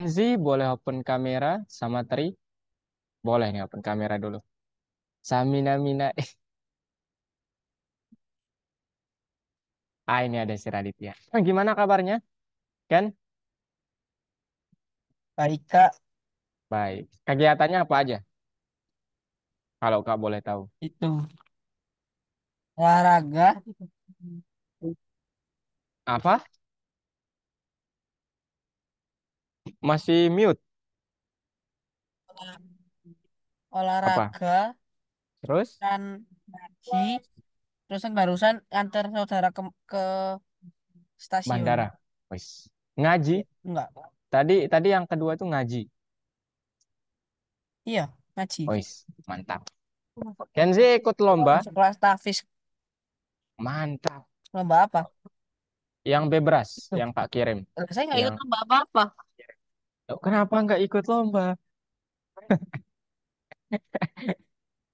Kenzi boleh open kamera sama Tri? Boleh nih open kamera dulu. Samina Mina. Ini ada si Raditya. Gimana kabarnya? Kan? Baik Kak, Baik. Kegiatannya apa aja? Kalau Kak boleh tahu. itu olahraga, Apa? Masih mute? Apa? olahraga Terus? dan ngaji. Terus kan barusan antar saudara ke stasiun. Bandara. Wis. Ngaji? Ya, enggak. Tadi tadi yang kedua tuh ngaji. Iya, ngaji. Wis. Mantap. Kenzi ikut lomba? Masuk kelas tafis. Mantap. Lomba apa? Yang bebras, Loh, yang Kak kirim. saya nggak ikut Yang lomba apa-apa. Oh, kenapa nggak ikut lomba?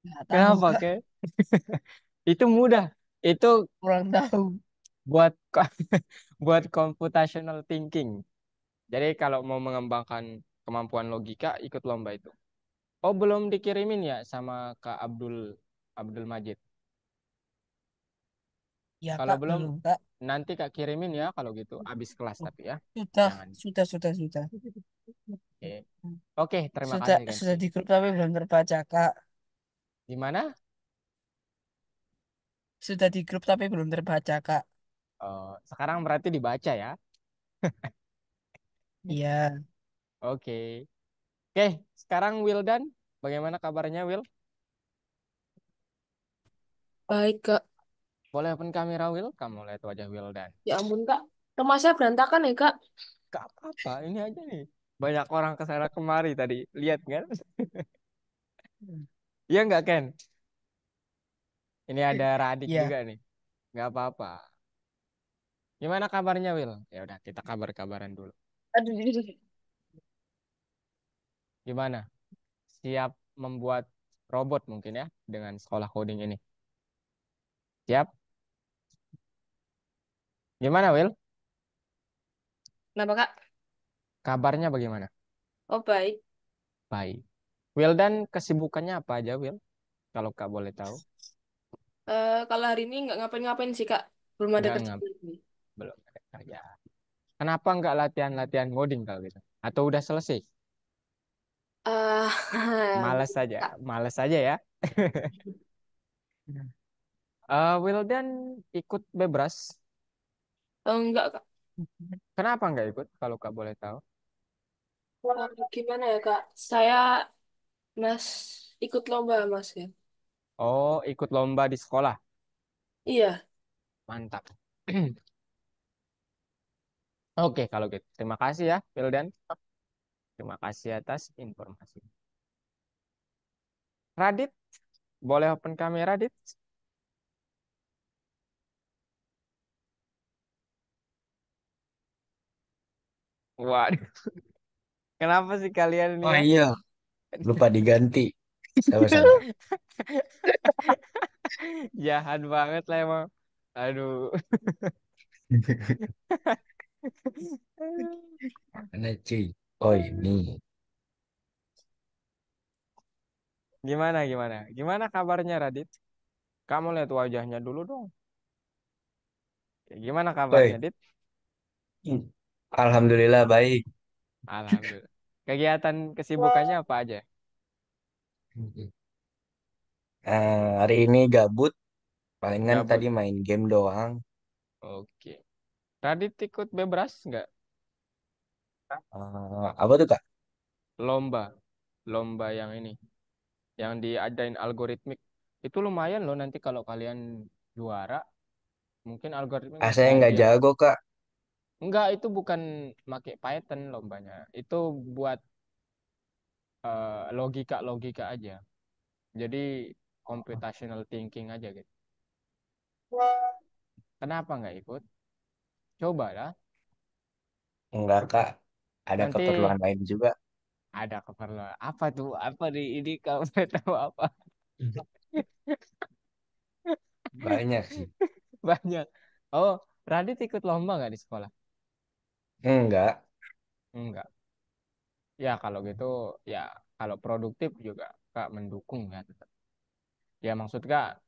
Nggak tahu Kenapa, Kak, Kak? Itu mudah. Itu kurang tahu. buat buat computational thinking. Jadi kalau mau mengembangkan kemampuan logika, ikut lomba itu. Oh, belum dikirimin ya sama Kak Abdul Abdul Majid. Ya Kalau Kak, belum, belum Kak. nanti Kak kirimin ya kalau gitu. Habis kelas tapi ya. Sudah, Jangan. sudah. Oke, Oke, terima Sudah, kasih, sudah Kenzi. di grup tapi belum terbaca Kak. Gimana? Sudah di grup tapi belum terbaca Kak. Sekarang berarti dibaca ya. Iya, Oke. Oke, sekarang Wildan. Bagaimana kabarnya, Will? Baik, Kak. Boleh open kamera, Will? Kamu lihat wajah Wildan. Ya ampun, Kak. Rumah saya berantakan ya, Kak. Gak apa-apa, ini aja nih. Banyak orang kesana kemari tadi. Lihat kan? Iya nggak, Ken? Ini ada Radik juga iya. nih. Nggak apa-apa. Gimana kabarnya, Will? Ya udah, kita kabar-kabaran dulu. Aduh, aduh, aduh. Gimana? Siap membuat robot mungkin ya dengan sekolah coding ini. Siap? Gimana, Will? Kenapa, Kak? Kabarnya bagaimana? Oh, baik. Baik. Will dan kesibukannya apa aja, Will? Kalau Kak boleh tahu. Kalau hari ini nggak ngapain-ngapain sih, Kak. Belum ada Nggak, kerjaan. nggak, belum ada kerja. Kenapa nggak latihan-latihan coding kalau gitu? Atau udah selesai? Eh, Males saja, Kak. males saja ya. Wildan ikut bebras. Enggak, Kak. Kenapa nggak ikut kalau Kak boleh tahu? Gimana ya, Kak? Saya, Mas, ikut lomba, Mas, ya. Oh, ikut lomba di sekolah. Iya. Mantap. Oke, kalau gitu. Terima kasih ya, Wildan. Terima kasih atas informasi. Radit, boleh open kamera, Dit? Waduh, kenapa sih kalian ini Oh ya? iya, lupa diganti. Sama-sama. Jahat banget lah emang. Aduh. Mana cuy? Oh ini. Gimana? Gimana kabarnya, Radit? Kamu lihat wajahnya dulu dong. Gimana kabarnya, Woi, Dit? Alhamdulillah baik. Alhamdulillah. Kegiatan kesibukannya apa aja? Hari ini gabut, palingan tadi Gabut. main game doang. Oke. Radit ikut bebras nggak? Apa tuh Kak? Lomba. Lomba yang ini. Yang diadain algoritmik. Itu lumayan loh nanti kalau kalian juara. Mungkin algoritmik ngasih Saya nggak hadiah. jago Kak. Enggak, itu bukan pakai Python lombanya. Itu buat logika-logika aja. Jadi computational thinking aja gitu. Kenapa nggak ikut? Cobalah. Enggak Kak, ada Nanti keperluan lain juga. ada keperluan. Apa tuh? Apa di ini kamu mau tahu apa? Banyak sih. Banyak. Oh, Radit ikut lomba nggak di sekolah? Enggak. Enggak. Ya kalau gitu ya kalau produktif juga Kak mendukung ya tetap. Ya maksud Kak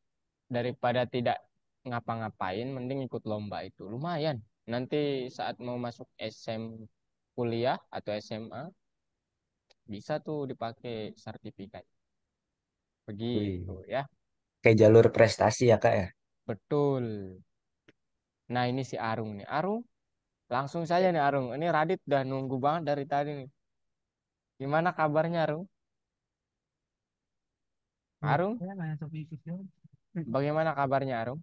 daripada tidak ngapa-ngapain mending ikut lomba itu. Lumayan. Nanti saat mau masuk kuliah atau SMA bisa tuh dipakai sertifikat. Begitu Wih, ya. kayak jalur prestasi ya Kak ya. Betul. Nah, ini si Arung nih. Arung, langsung saja nih Arung. Ini Radit udah nunggu banget dari tadi nih. Gimana kabarnya Arung? Arung, bagaimana kabarnya Arung?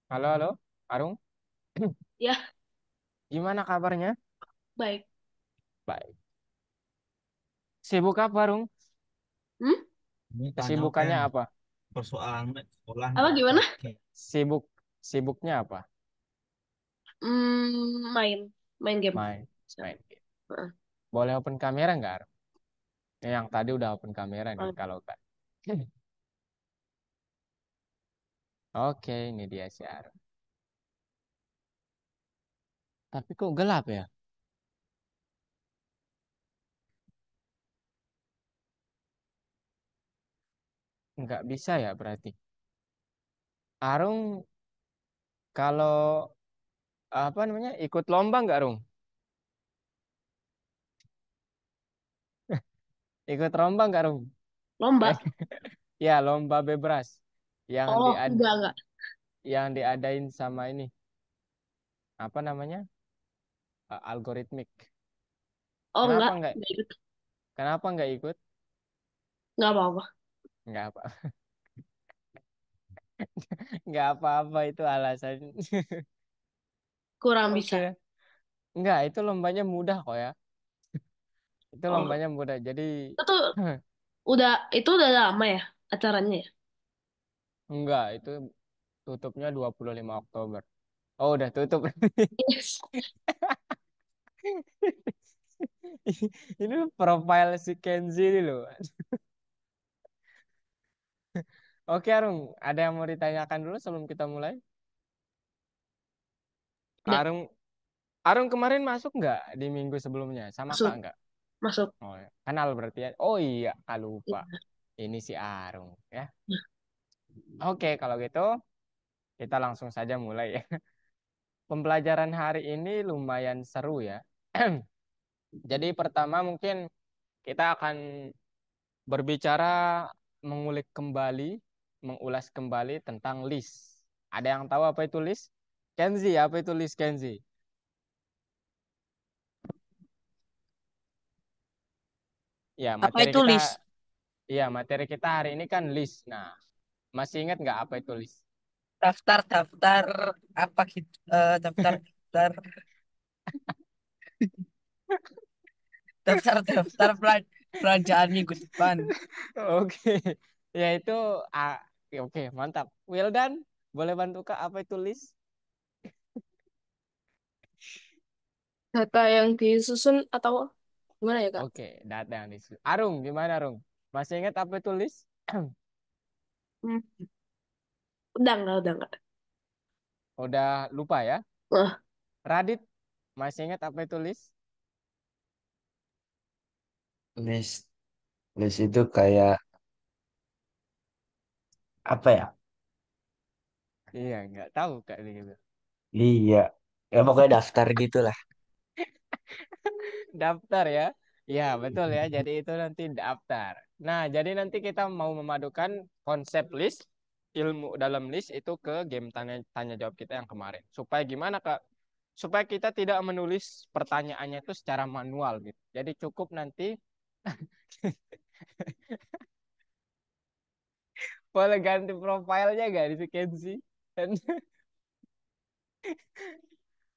Halo, halo, Arung. Ya, Gimana kabarnya? baik. Baik. Sibuk apa Arung? Hmm? Ini tanya Kesibukannya kan apa? persoalan sekolah Apa nggak gimana? pakai. Sibuk, sibuknya apa? Main game. Main, So, main. heeh. Boleh open kamera nggak Arung? Yang tadi udah open kamera nih Oh, kalau kan. Oke, ini dia si Arung. Tapi kok gelap ya? Nggak bisa ya berarti. Arung kalau apa namanya ikut lomba nggak Arung? Ikut lomba nggak Arung? Eh, lomba. ya lomba bebras yang Oh, enggak. yang diadain sama ini apa namanya algoritmik. Oh, Kenapa enggak. nggak Enggak ikut. kenapa nggak ikut? Enggak apa-apa. Nggak apa nggak apa-apa itu alasan. Kurang bisa. Oke, nggak itu lombanya mudah kok ya. Itu Oh, lombanya mudah. Jadi itu tuh itu udah lama ya acaranya ya? enggak itu tutupnya 25 Oktober. Oh udah tutup. Yes. Ini profile si Kenzi ini loh. Oke Arung, ada yang mau ditanyakan dulu sebelum kita mulai? Udah Arung, Arung kemarin masuk nggak di minggu sebelumnya? Sama Kak masuk. nggak? Masuk. Oh, ya. Kenal berarti ya. Oh iya, Kak lupa. Iya. Ini si Arung ya. Oke, kalau gitu kita langsung saja mulai ya. Pembelajaran hari ini lumayan seru ya. Jadi pertama mungkin kita akan berbicara mengulik kembali, mengulas kembali tentang list. Ada yang tahu apa itu list? Kenzi, apa itu list Kenzi? Ya, Apa itu list? materi kita hari ini kan list. Nah, masih ingat nggak apa itu list? Daftar-daftar apa gitu? Daftar-daftar daftar-daftar belanjaan minggu depan. Oke, ya itu ah, oke, mantap. Well done. Boleh bantu Kak apa itu list? Data yang disusun atau gimana ya, Kak? Oke, data yang disusun. Arung, gimana Arung? Masih ingat apa itu list? Hmm. Udah enggak. Udah lupa ya? Wah, Radit, masih ingat apa itu list? List, list itu kayak apa ya? Iya, nggak tahu Kak gitu. Iya, ya pokoknya daftar gitu lah. Daftar ya. Ya, betul ya. Jadi itu nanti daftar. Nah, jadi nanti kita mau memadukan konsep list, ilmu dalam list itu ke game tanya, tanya jawab kita yang kemarin. Supaya gimana, Kak? Supaya kita tidak menulis pertanyaannya itu secara manual gitu. Jadi cukup nanti boleh ganti profilnya gak di Kenzi?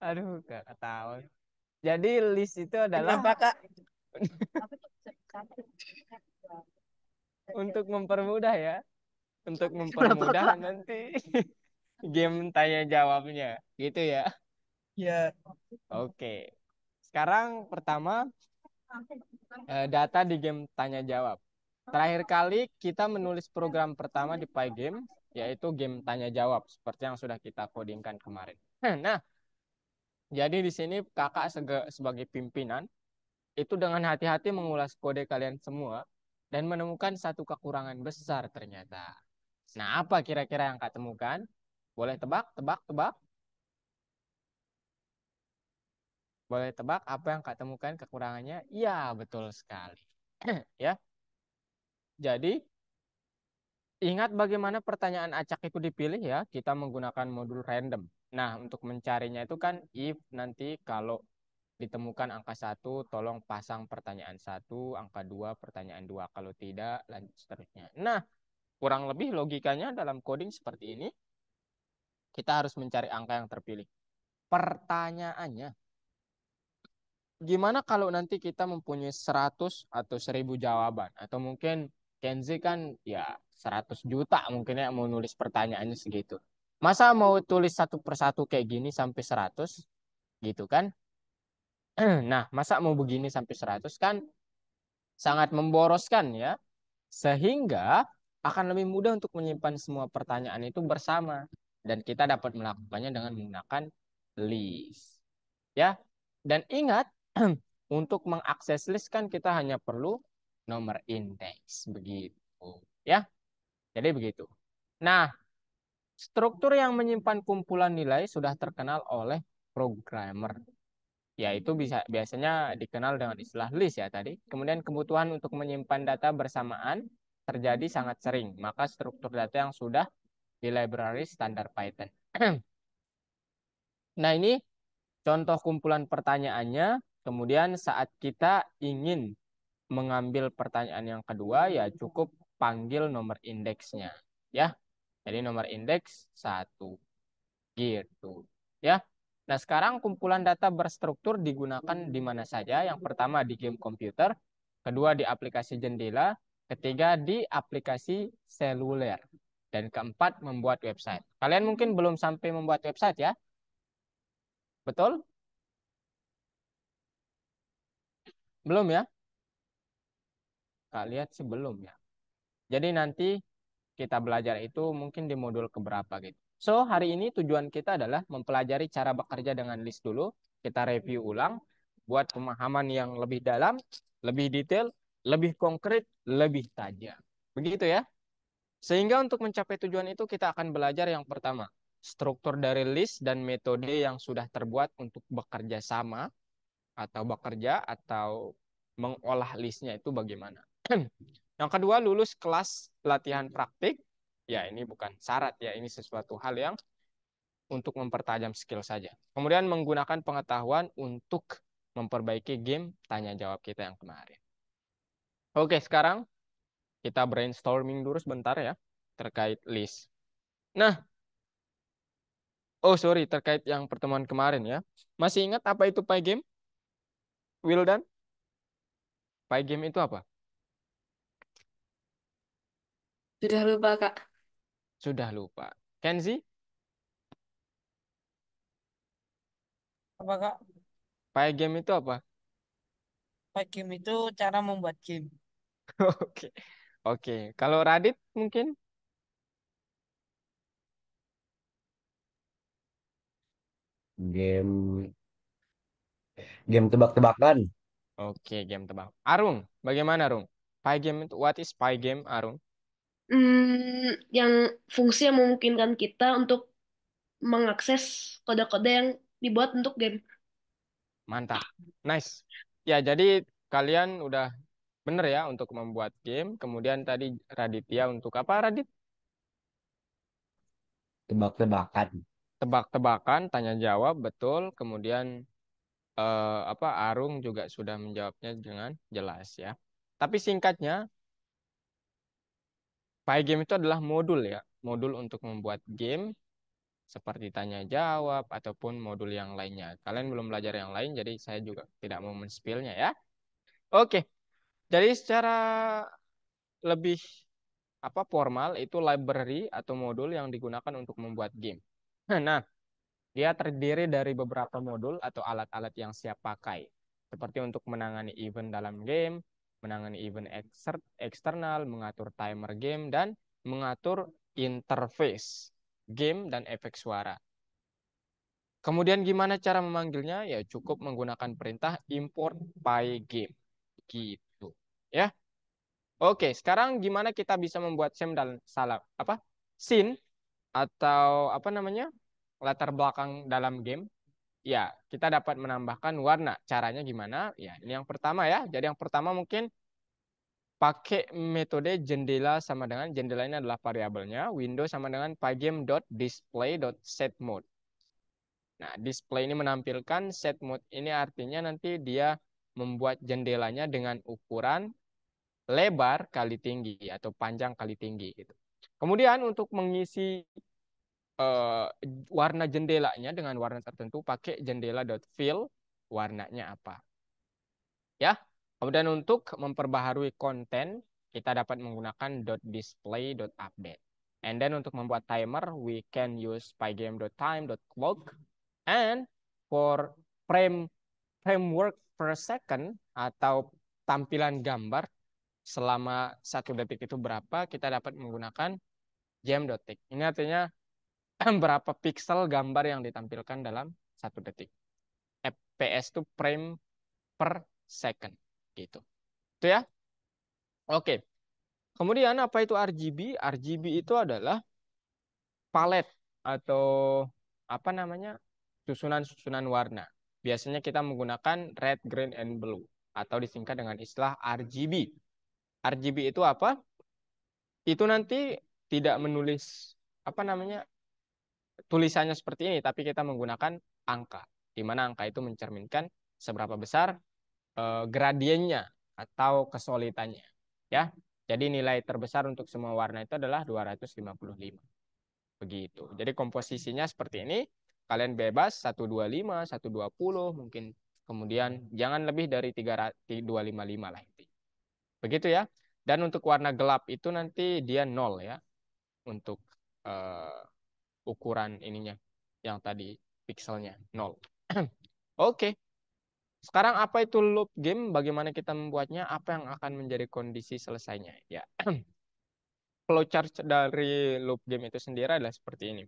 Aduh, Kak, ketawa. Jadi list itu adalah Kenapa Kak? untuk mempermudah ya. Untuk Kenapa mempermudah Kak? nanti game tanya jawabnya gitu ya. Ya. Oke. Sekarang pertama data di game tanya jawab. Terakhir kali kita menulis program pertama di Pygame yaitu game tanya jawab seperti yang sudah kita codingkan kemarin. Nah, jadi di sini kakak sebagai pimpinan itu dengan hati-hati mengulas kode kalian semua dan menemukan satu kekurangan besar ternyata. Nah, apa kira-kira yang kak temukan? Boleh tebak, tebak, tebak? Boleh tebak apa yang kak temukan kekurangannya? Iya, betul sekali. Ya, jadi ingat bagaimana pertanyaan acak itu dipilih ya. Kita menggunakan modul random. Nah, untuk mencarinya itu kan if nanti kalau ditemukan angka 1, tolong pasang pertanyaan 1, angka 2, pertanyaan 2. Kalau tidak, lanjut seterusnya. Nah, kurang lebih logikanya dalam coding seperti ini. Kita harus mencari angka yang terpilih. Pertanyaannya, gimana kalau nanti kita mempunyai 100 atau 1000 jawaban? Atau mungkin Kenzi kan ya 100 juta mungkin ya mau nulis pertanyaannya segitu. Masa mau tulis satu persatu kayak gini sampai 100 gitu kan? Nah, masa mau begini sampai 100 kan sangat memboroskan ya. Sehingga akan lebih mudah untuk menyimpan semua pertanyaan itu bersama. Dan kita dapat melakukannya dengan menggunakan list. Ya, dan ingat, untuk mengakses list kan kita hanya perlu nomor indeks. Begitu. Ya, jadi begitu. Nah, struktur yang menyimpan kumpulan nilai sudah terkenal oleh programmer, yaitu biasanya dikenal dengan istilah list ya tadi. Kemudian kebutuhan untuk menyimpan data bersamaan terjadi sangat sering. Maka struktur data yang sudah di library standar Python. Nah, ini contoh kumpulan pertanyaannya. Kemudian saat kita ingin mengambil pertanyaan yang kedua, ya cukup panggil nomor indeksnya. Ya, jadi nomor indeks 1. Gitu. Ya. Nah, sekarang kumpulan data berstruktur digunakan di mana saja. Yang pertama di game komputer, kedua di aplikasi jendela, ketiga di aplikasi seluler, dan keempat membuat website. Kalian mungkin belum sampai membuat website ya? Betul? Belum ya? Kak lihat sih belum ya. Jadi nanti kita belajar itu mungkin di modul keberapa gitu. So, hari ini tujuan kita adalah mempelajari cara bekerja dengan list dulu. Kita review ulang buat pemahaman yang lebih dalam, lebih detail, lebih konkret, lebih tajam. Begitu ya. Sehingga untuk mencapai tujuan itu kita akan belajar yang pertama, struktur dari list dan metode yang sudah terbuat untuk bekerja sama atau bekerja atau mengolah listnya itu bagaimana. Yang kedua, lulus kelas latihan praktik. Ya, ini bukan syarat ya, ini sesuatu hal yang untuk mempertajam skill saja. Kemudian menggunakan pengetahuan untuk memperbaiki game tanya jawab kita yang kemarin. Oke, sekarang kita brainstorming dulu sebentar ya terkait list. Nah, oh sorry, terkait yang pertemuan kemarin ya. Masih ingat apa itu Pygame? Wildan? Pygame itu apa? Sudah lupa, Kak. Sudah lupa. Kenzi? Apa Kak? Pygame itu apa? Pack game itu cara membuat game. Oke. Oke. Kalau Radit mungkin? Game game tebak-tebakan. Oke, game tebak. Arung, bagaimana Arung? Pygame itu what is Pygame, Arung? Yang fungsi yang memungkinkan kita untuk mengakses kode-kode yang dibuat untuk game. Mantap. Nice. Ya, jadi kalian udah bener ya untuk membuat game. Kemudian tadi Raditya untuk apa, Radit? Tebak-tebakan. Tebak-tebakan, tanya jawab, betul. Kemudian apa Arung juga sudah menjawabnya dengan jelas ya. Tapi singkatnya, Pygame itu adalah modul ya, modul untuk membuat game seperti tanya jawab ataupun modul yang lainnya. Kalian belum belajar yang lain, jadi saya juga tidak mau men-spillnya ya. Oke, jadi secara lebih apa formal itu library atau modul yang digunakan untuk membuat game. Nah, dia terdiri dari beberapa modul atau alat-alat yang siap pakai, seperti untuk menangani event dalam game, menangani event eksternal, mengatur timer game, dan mengatur interface game dan efek suara. Kemudian gimana cara memanggilnya? Ya cukup menggunakan perintah import pygame. Gitu. Ya. Oke, sekarang gimana kita bisa membuat scene atau apa namanya? Latar belakang dalam game? Ya, kita dapat menambahkan warna. Caranya gimana? Ya, ini yang pertama ya. Jadi yang pertama mungkin pakai metode jendela sama dengan jendela ini adalah variabelnya, window sama dengan pygame.display.setMode. Nah, display ini menampilkan, set mode ini artinya nanti dia membuat jendelanya dengan ukuran lebar kali tinggi atau panjang kali tinggi gitu. Kemudian untuk mengisi eh, warna jendelanya dengan warna tertentu pakai jendela.fill warnanya apa. Ya. Kemudian untuk memperbaharui konten kita dapat menggunakan .display.update. And then untuk membuat timer we can use pygame.time.clock. And for framework per second atau tampilan gambar selama 1 detik itu berapa, kita dapat menggunakan jam.tick. Ini artinya berapa piksel gambar yang ditampilkan dalam 1 detik. FPS itu frame per second gitu. Itu ya. Oke. Kemudian apa itu RGB? RGB itu adalah palet atau apa namanya? Susunan-susunan warna. Biasanya kita menggunakan red, green, and blue atau disingkat dengan istilah RGB. RGB itu apa? Itu nanti tidak menulis apa namanya? Tulisannya seperti ini, tapi kita menggunakan angka, di mana angka itu mencerminkan seberapa besar gradiennya atau kesulitannya. Ya, jadi nilai terbesar untuk semua warna itu adalah 255. Begitu. Jadi komposisinya seperti ini. Kalian bebas 125, 120 mungkin. Kemudian jangan lebih dari 255 lah intinya. Begitu ya. Dan untuk warna gelap itu nanti dia 0 ya. Untuk ukuran ininya yang tadi pixelnya 0. Oke. Sekarang apa itu loop game? Bagaimana kita membuatnya? Apa yang akan menjadi kondisi selesainya? Ya. Flowchart dari loop game itu sendiri adalah seperti ini.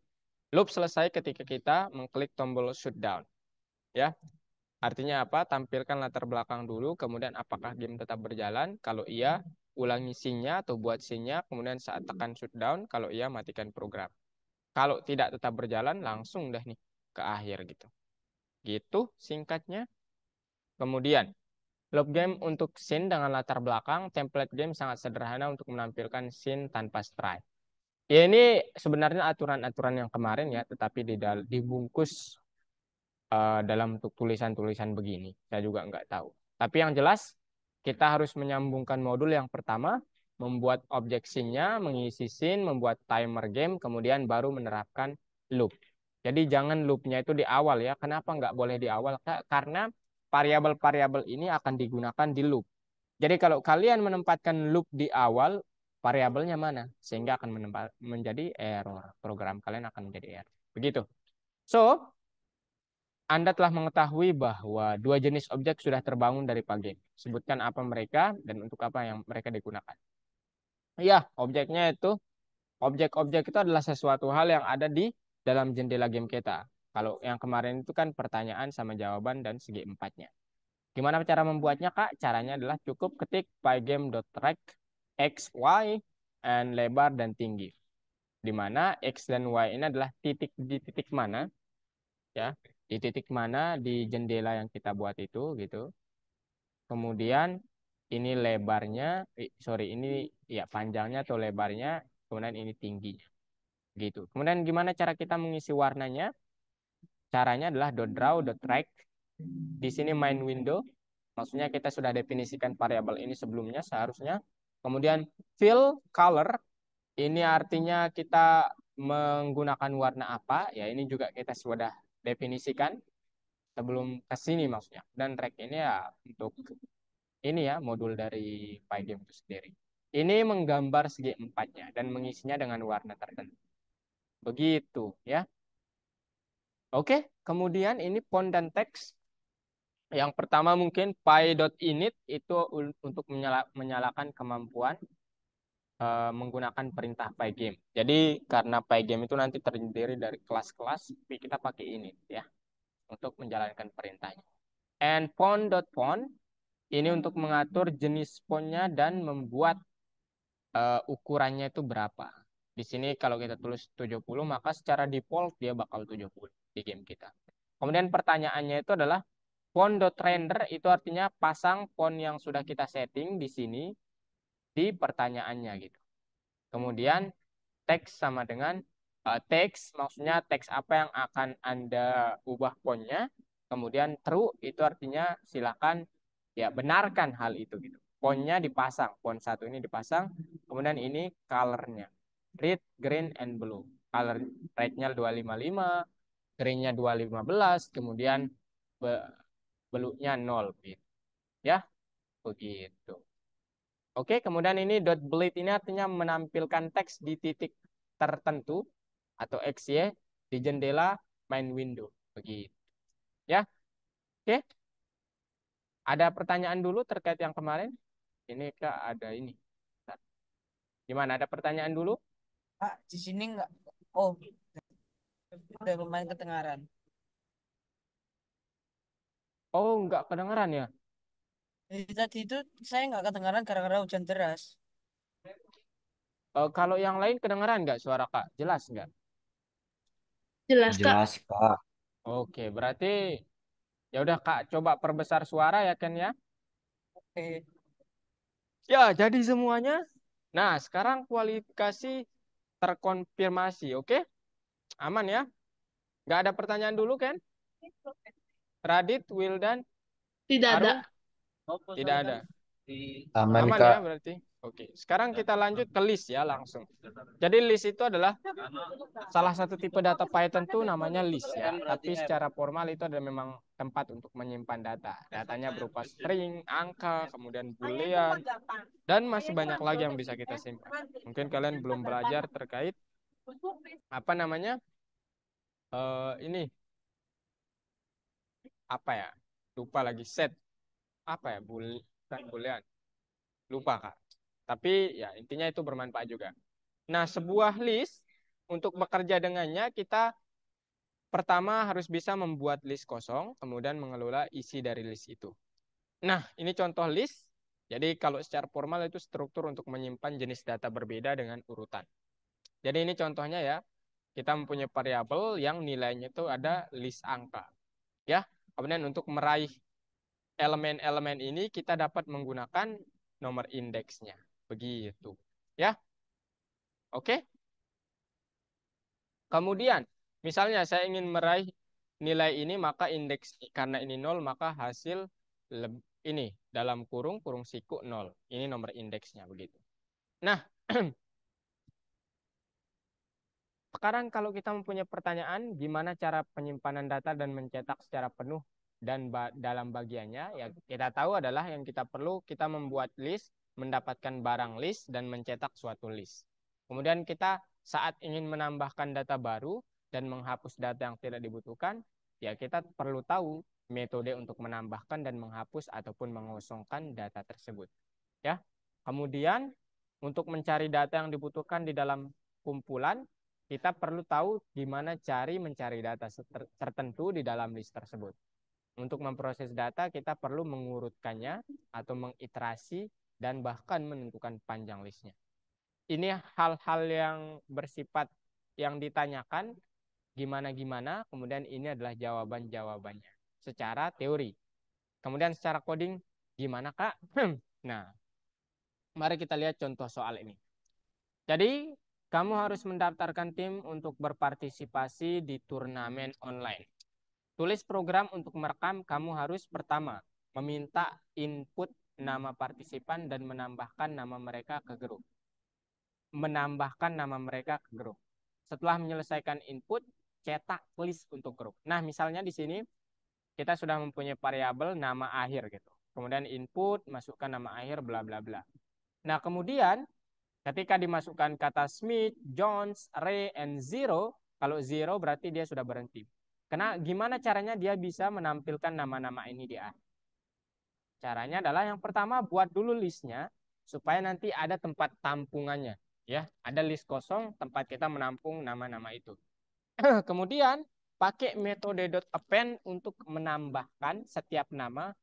Loop selesai ketika kita mengklik tombol shutdown. Ya. Artinya apa? Tampilkan latar belakang dulu, kemudian apakah game tetap berjalan? Kalau iya, ulangi scene-nya atau buat scene-nya, kemudian saat tekan shutdown, kalau iya matikan program. Kalau tidak tetap berjalan, langsung dah nih ke akhir gitu. Gitu singkatnya. Kemudian, loop game untuk scene dengan latar belakang, template game sangat sederhana untuk menampilkan scene tanpa strike. Ya ini sebenarnya aturan-aturan yang kemarin ya, tetapi dibungkus dalam untuk tulisan-tulisan begini. Saya juga nggak tahu. Tapi yang jelas, kita harus menyambungkan modul yang pertama, membuat objek scene-nya, mengisi scene, membuat timer game, kemudian baru menerapkan loop. Jadi jangan loop-nya itu di awal ya. Kenapa nggak boleh di awal? Karena variabel-variabel ini akan digunakan di loop. Jadi kalau kalian menempatkan loop di awal, variabelnya mana? Sehingga akan menjadi error. Program kalian akan menjadi error. Begitu. So, Anda telah mengetahui bahwa dua jenis objek sudah terbangun dari Pygame. Sebutkan apa mereka dan untuk apa yang mereka digunakan. Ya, objek-objek itu adalah sesuatu hal yang ada di dalam jendela game kita. Kalau yang kemarin itu kan pertanyaan sama jawaban dan segi empatnya. Gimana cara membuatnya, Kak? Caranya adalah cukup ketik pygame.track x, y, and lebar dan tinggi. Di mana x dan y ini adalah di titik mana, ya, di titik mana di jendela yang kita buat itu, gitu. Kemudian ini lebarnya, ini ya panjangnya atau lebarnya, kemudian ini tingginya, gitu. Kemudian gimana cara kita mengisi warnanya? Caranya adalah .draw.track. Di sini main window. Maksudnya kita sudah definisikan variabel ini sebelumnya seharusnya. Kemudian fill color, ini artinya kita menggunakan warna apa. Ya ini juga kita sudah definisikan sebelum ke sini maksudnya. Dan track ini ya untuk ini ya modul dari Pygame itu sendiri. Ini menggambar segi empatnya dan mengisinya dengan warna tertentu. Begitu ya. Oke, kemudian ini font dan teks. Yang pertama mungkin py.init itu untuk menyalakan kemampuan menggunakan perintah pygame. Jadi karena pygame itu nanti terdiri dari kelas-kelas, tapi kita pakai init ya. untuk menjalankan perintahnya. And pawn.pawn ini untuk mengatur jenis pawnnya dan membuat ukurannya itu berapa. Di sini kalau kita tulis 70, maka secara default dia bakal 70 di game kita. Kemudian pertanyaannya itu adalah pawn.render itu artinya pasang pawn yang sudah kita setting di sini di pertanyaannya gitu. Kemudian teks sama dengan teks, maksudnya teks apa yang akan Anda ubah pawnnya. Kemudian true itu artinya silakan ya benarkan hal itu gitu. Pawnnya dipasang, pawn satu ini dipasang. Kemudian ini colornya, red, green, and blue. Color rednya 255, greennya 215, kemudian blue-nya 0 gitu. Ya, begitu. Oke, kemudian ini dot bleed ini artinya menampilkan teks di titik tertentu atau XY di jendela main window. Begitu. Ya, oke. Ada pertanyaan dulu terkait yang kemarin? Ini Kak ada ini. Bentar. Gimana? Ada pertanyaan dulu? Pak, di sini enggak. Oh, udah lumayan kedengaran. Oh, nggak kedengeran ya? Jadi tadi itu saya nggak kedengaran gara-gara hujan deras. Kalau yang lain kedengeran nggak suara Kak? Jelas nggak? Jelas, Kak. Jelas, Kak. Oke, berarti ya udah Kak, coba perbesar suara ya Ken ya. Oke. Ya, jadi semuanya. Nah, sekarang kualifikasi terkonfirmasi, oke? Aman ya? Nggak ada pertanyaan dulu kan? Radit, Wildan, Tidak ada. Arun? Tidak ada. Aman, Aman ya Kak. berarti? Oke, sekarang kita lanjut ke list ya langsung. Jadi list itu adalah salah satu tipe data Python tuh namanya list ya. Tapi secara formal itu adalah memang tempat untuk menyimpan data. Datanya berupa string, angka, kemudian boolean, dan masih banyak lagi yang bisa kita simpan. Mungkin kalian belum belajar terkait apa namanya ini apa ya? Lupa lagi set apa ya? Bukan boolean. Lupa Kak. Tapi ya intinya itu bermanfaat juga. Nah, sebuah list untuk bekerja dengannya kita pertama harus bisa membuat list kosong, kemudian mengelola isi dari list itu. Nah, ini contoh list. Jadi kalau secara formal itu struktur untuk menyimpan jenis data berbeda dengan urutan. Jadi ini contohnya ya, kita mempunyai variabel yang nilainya itu ada list angka. Ya, kemudian untuk meraih elemen-elemen ini kita dapat menggunakan nomor indeksnya. Begitu. Ya, oke. Kemudian, misalnya saya ingin meraih nilai ini, maka indeks karena ini 0, maka hasil ini dalam kurung siku 0. Ini nomor indeksnya begitu. Nah, sekarang kalau kita mempunyai pertanyaan gimana cara penyimpanan data dan mencetak secara penuh dan dalam bagiannya, ya kita tahu adalah yang kita perlu kita membuat list, mendapatkan barang list dan mencetak suatu list. Kemudian kita saat ingin menambahkan data baru dan menghapus data yang tidak dibutuhkan, ya kita perlu tahu metode untuk menambahkan dan menghapus ataupun mengosongkan data tersebut. Ya. Kemudian untuk mencari data yang dibutuhkan di dalam kumpulan, kita perlu tahu gimana mencari data tertentu di dalam list tersebut. Untuk memproses data, kita perlu mengurutkannya atau mengiterasi dan bahkan menentukan panjang listnya. Ini hal-hal yang bersifat yang ditanyakan gimana-gimana, kemudian ini adalah jawaban-jawabannya secara teori. Kemudian secara coding, gimana Kak? Nah, mari kita lihat contoh soal ini. Jadi, kamu harus mendaftarkan tim untuk berpartisipasi di turnamen online. Tulis program untuk merekam, kamu harus pertama meminta input nama partisipan dan menambahkan nama mereka ke grup. Setelah menyelesaikan input, cetak list untuk grup. Nah, misalnya di sini kita sudah mempunyai variabel nama akhir gitu. Kemudian input, masukkan nama akhir, bla bla bla. Nah, kemudian ketika dimasukkan kata Smith, Jones, Ray, and Zero, kalau zero berarti dia sudah berhenti. Karena gimana caranya dia bisa menampilkan nama-nama ini di akhir? Caranya adalah yang pertama buat dulu listnya supaya nanti ada tempat tampungannya. Ya, ada list kosong tempat kita menampung nama-nama itu. Kemudian pakai metode .append untuk menambahkan setiap nama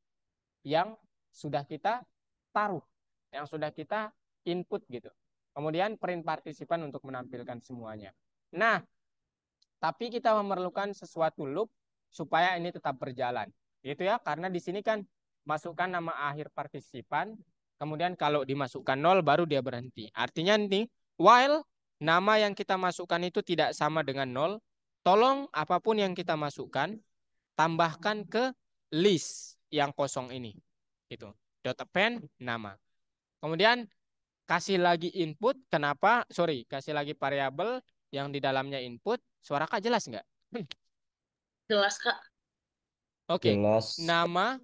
yang sudah kita taruh, yang sudah kita input gitu. Kemudian print partisipan untuk menampilkan semuanya. Nah, tapi kita memerlukan sesuatu loop supaya ini tetap berjalan. Gitu ya, karena di sini kan masukkan nama akhir partisipan, kemudian kalau dimasukkan 0 baru dia berhenti. Artinya nih, while nama yang kita masukkan itu tidak sama dengan 0, tolong apapun yang kita masukkan, tambahkan ke list yang kosong ini. Gitu. .append nama. Kemudian kasih lagi input, kenapa? Sorry, kasih lagi variabel yang di dalamnya input. Suara Kak jelas nggak? Jelas, Kak. Oke, Jelas. nama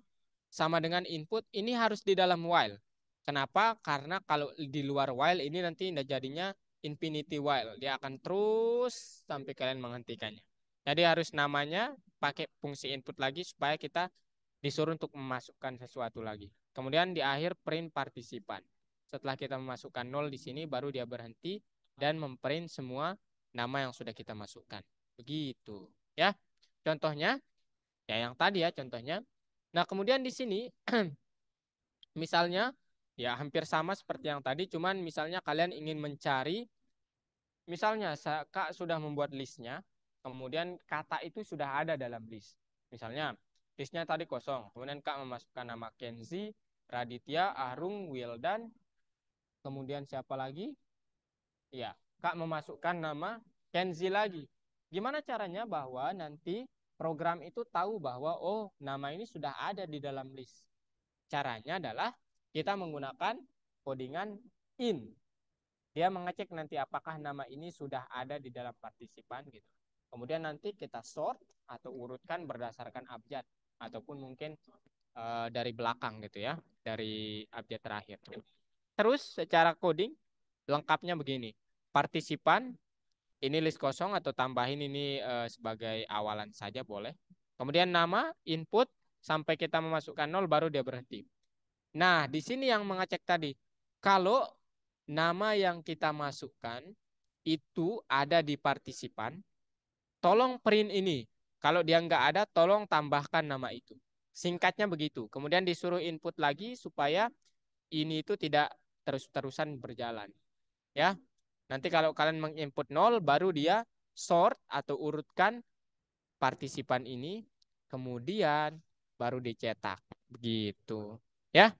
sama dengan input ini harus di dalam while. Kenapa? Karena kalau di luar while ini nanti jadinya infinity while. Dia akan terus sampai kalian menghentikannya. Jadi harus namanya pakai fungsi input lagi supaya kita disuruh untuk memasukkan sesuatu lagi. Kemudian di akhir print partisipan. Setelah kita memasukkan 0 di sini baru dia berhenti dan memprint semua nama yang sudah kita masukkan. Begitu, ya. Contohnya ya yang tadi ya contohnya. Nah, kemudian di sini misalnya ya hampir sama seperti yang tadi, cuman misalnya kalian ingin mencari, misalnya Kak sudah membuat listnya, kemudian kata itu sudah ada dalam list. Misalnya listnya tadi kosong, kemudian Kak memasukkan nama Kenzi, Raditya, Arung, Wildan, kemudian siapa lagi? Ya, Kak memasukkan nama Kenzi lagi. Gimana caranya bahwa nanti program itu tahu bahwa oh nama ini sudah ada di dalam list. Caranya adalah kita menggunakan codingan in. Dia mengecek nanti apakah nama ini sudah ada di dalam partisipan gitu. Kemudian nanti kita sort atau urutkan berdasarkan abjad ataupun mungkin dari belakang gitu ya, dari abjad terakhir. Terus secara coding lengkapnya begini. Partisipan ini list kosong atau tambahin ini sebagai awalan saja boleh. Kemudian nama, input, sampai kita memasukkan 0 baru dia berhenti. Nah, di sini yang mengecek tadi. Kalau nama yang kita masukkan itu ada di partisipan, tolong print ini. Kalau dia nggak ada, tolong tambahkan nama itu. Singkatnya begitu. Kemudian disuruh input lagi supaya ini itu tidak terus-terusan berjalan. Ya. Nanti kalau kalian menginput 0, baru dia sort atau urutkan partisipan ini, kemudian baru dicetak. Begitu. Ya.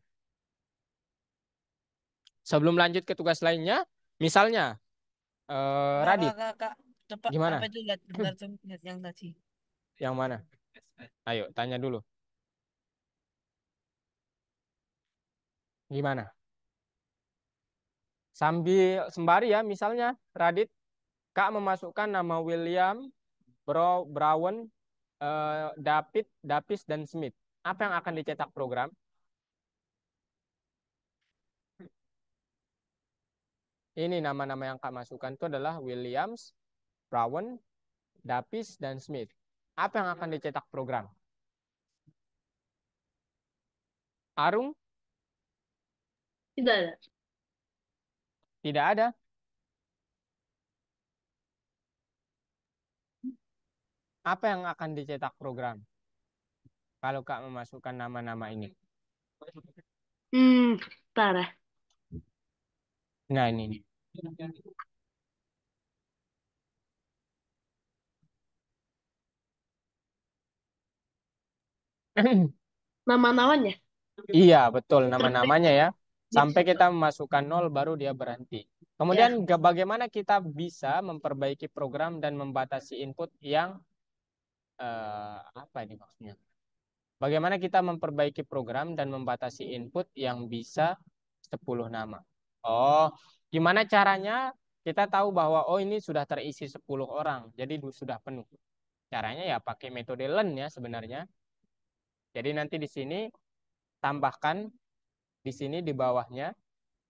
Sebelum lanjut ke tugas lainnya, misalnya, Radit, Kak, cepat gimana? apa itu lihat bentar lihat yang tadi. Yang mana? Ayo, tanya dulu. Gimana? Sambil sembari ya, misalnya, Radit, Kak memasukkan nama William, Brown, David, Davis, dan Smith. Apa yang akan dicetak program? Ini nama-nama yang Kak masukkan itu adalah Williams, Brown, Davis, dan Smith. Apa yang akan dicetak program? Arung? Tidak ada. Tidak ada. Apa yang akan dicetak program? Kalau Kak memasukkan nama-nama ini. Bentar ya. Nah, ini nih. Nama-namanya. Iya, betul nama-namanya ya. Sampai kita memasukkan 0 baru dia berhenti. Kemudian bagaimana kita bisa memperbaiki program dan membatasi input yang apa ini maksudnya? Bagaimana kita memperbaiki program dan membatasi input yang bisa 10 nama? Oh, gimana caranya kita tahu bahwa oh ini sudah terisi 10 orang, jadi sudah penuh. Caranya ya pakai metode learn ya sebenarnya. Jadi nanti di sini tambahkan di sini di bawahnya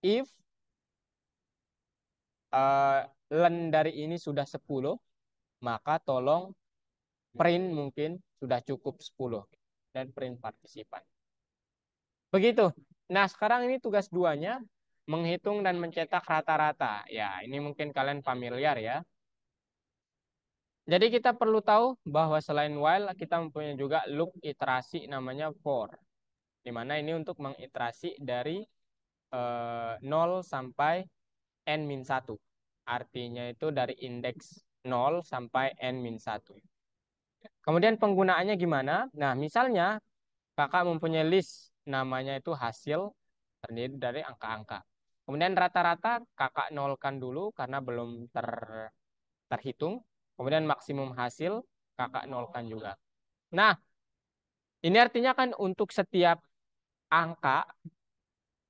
if len dari ini sudah 10, maka tolong print mungkin sudah cukup 10 dan print partisipan. Begitu. Nah, sekarang ini tugas 2-nya menghitung dan mencetak rata-rata. Ya, ini mungkin kalian familiar ya. Jadi kita perlu tahu bahwa selain while kita mempunyai juga loop iterasi namanya for. Di mana ini untuk mengiterasi dari 0 sampai n-1. Artinya itu dari indeks 0 sampai n-1. Kemudian penggunaannya gimana? Nah, misalnya kakak mempunyai list namanya itu hasil terdiri dari angka-angka. Kemudian rata-rata kakak nolkan dulu karena belum terhitung. Kemudian maksimum hasil kakak nolkan juga. Nah, ini artinya kan untuk setiap angka,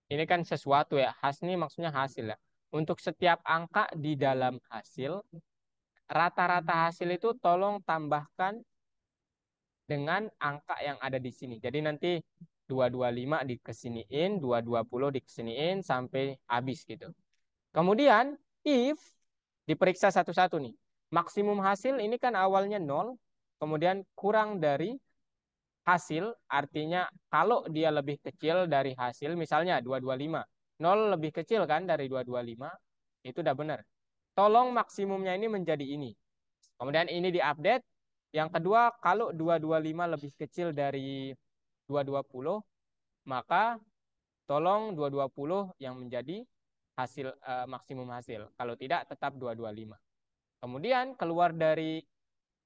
ini kan sesuatu ya, ini maksudnya hasil ya. Untuk setiap angka di dalam hasil, rata-rata hasil itu tolong tambahkan dengan angka yang ada di sini. Jadi nanti 225 dikesiniin, 220 dikesiniin sampai habis gitu. Kemudian if diperiksa satu-satu nih. Maksimum hasil ini kan awalnya 0, kemudian kurang dari hasil, artinya kalau dia lebih kecil dari hasil, misalnya 225, 0 lebih kecil kan dari 225, itu udah benar. Tolong maksimumnya ini menjadi ini. Kemudian ini diupdate. Yang kedua, kalau 225 lebih kecil dari 220, maka tolong 220 yang menjadi hasil maksimum hasil. Kalau tidak, tetap 225. Kemudian keluar dari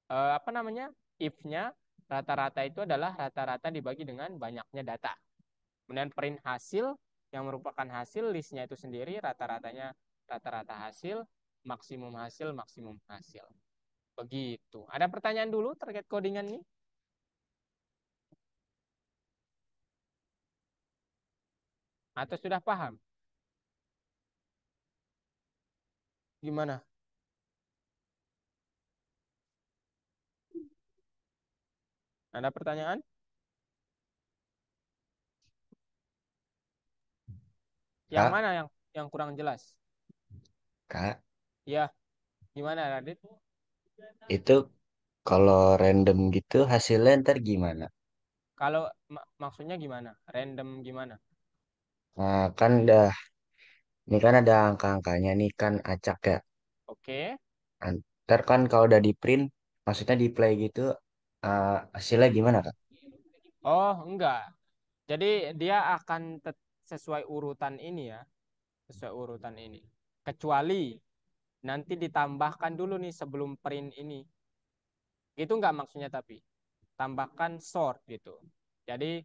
apa namanya? If-nya, rata-rata itu adalah rata-rata dibagi dengan banyaknya data. Kemudian print hasil yang merupakan hasil listnya itu sendiri, rata-ratanya rata-rata hasil, maksimum hasil, maksimum hasil. Begitu. Ada pertanyaan dulu terkait codingan ini? Atau sudah paham? Gimana? Ada pertanyaan? Yang Kak, mana yang kurang jelas? Kak, Ya, gimana Radit? itu kalau random gitu hasilnya ntar gimana? Kalau maksudnya gimana? Random gimana? Nah, kan udah, ini kan ada angka-angkanya nih kan acak ya. Oke. Ntar kan kalau udah di print, maksudnya di play gitu, hasilnya gimana Kak? Oh, enggak. Jadi dia akan sesuai urutan ini ya, sesuai urutan ini. Kecuali nanti ditambahkan dulu nih sebelum print ini. Itu enggak maksudnya tapi tambahkan sort gitu. Jadi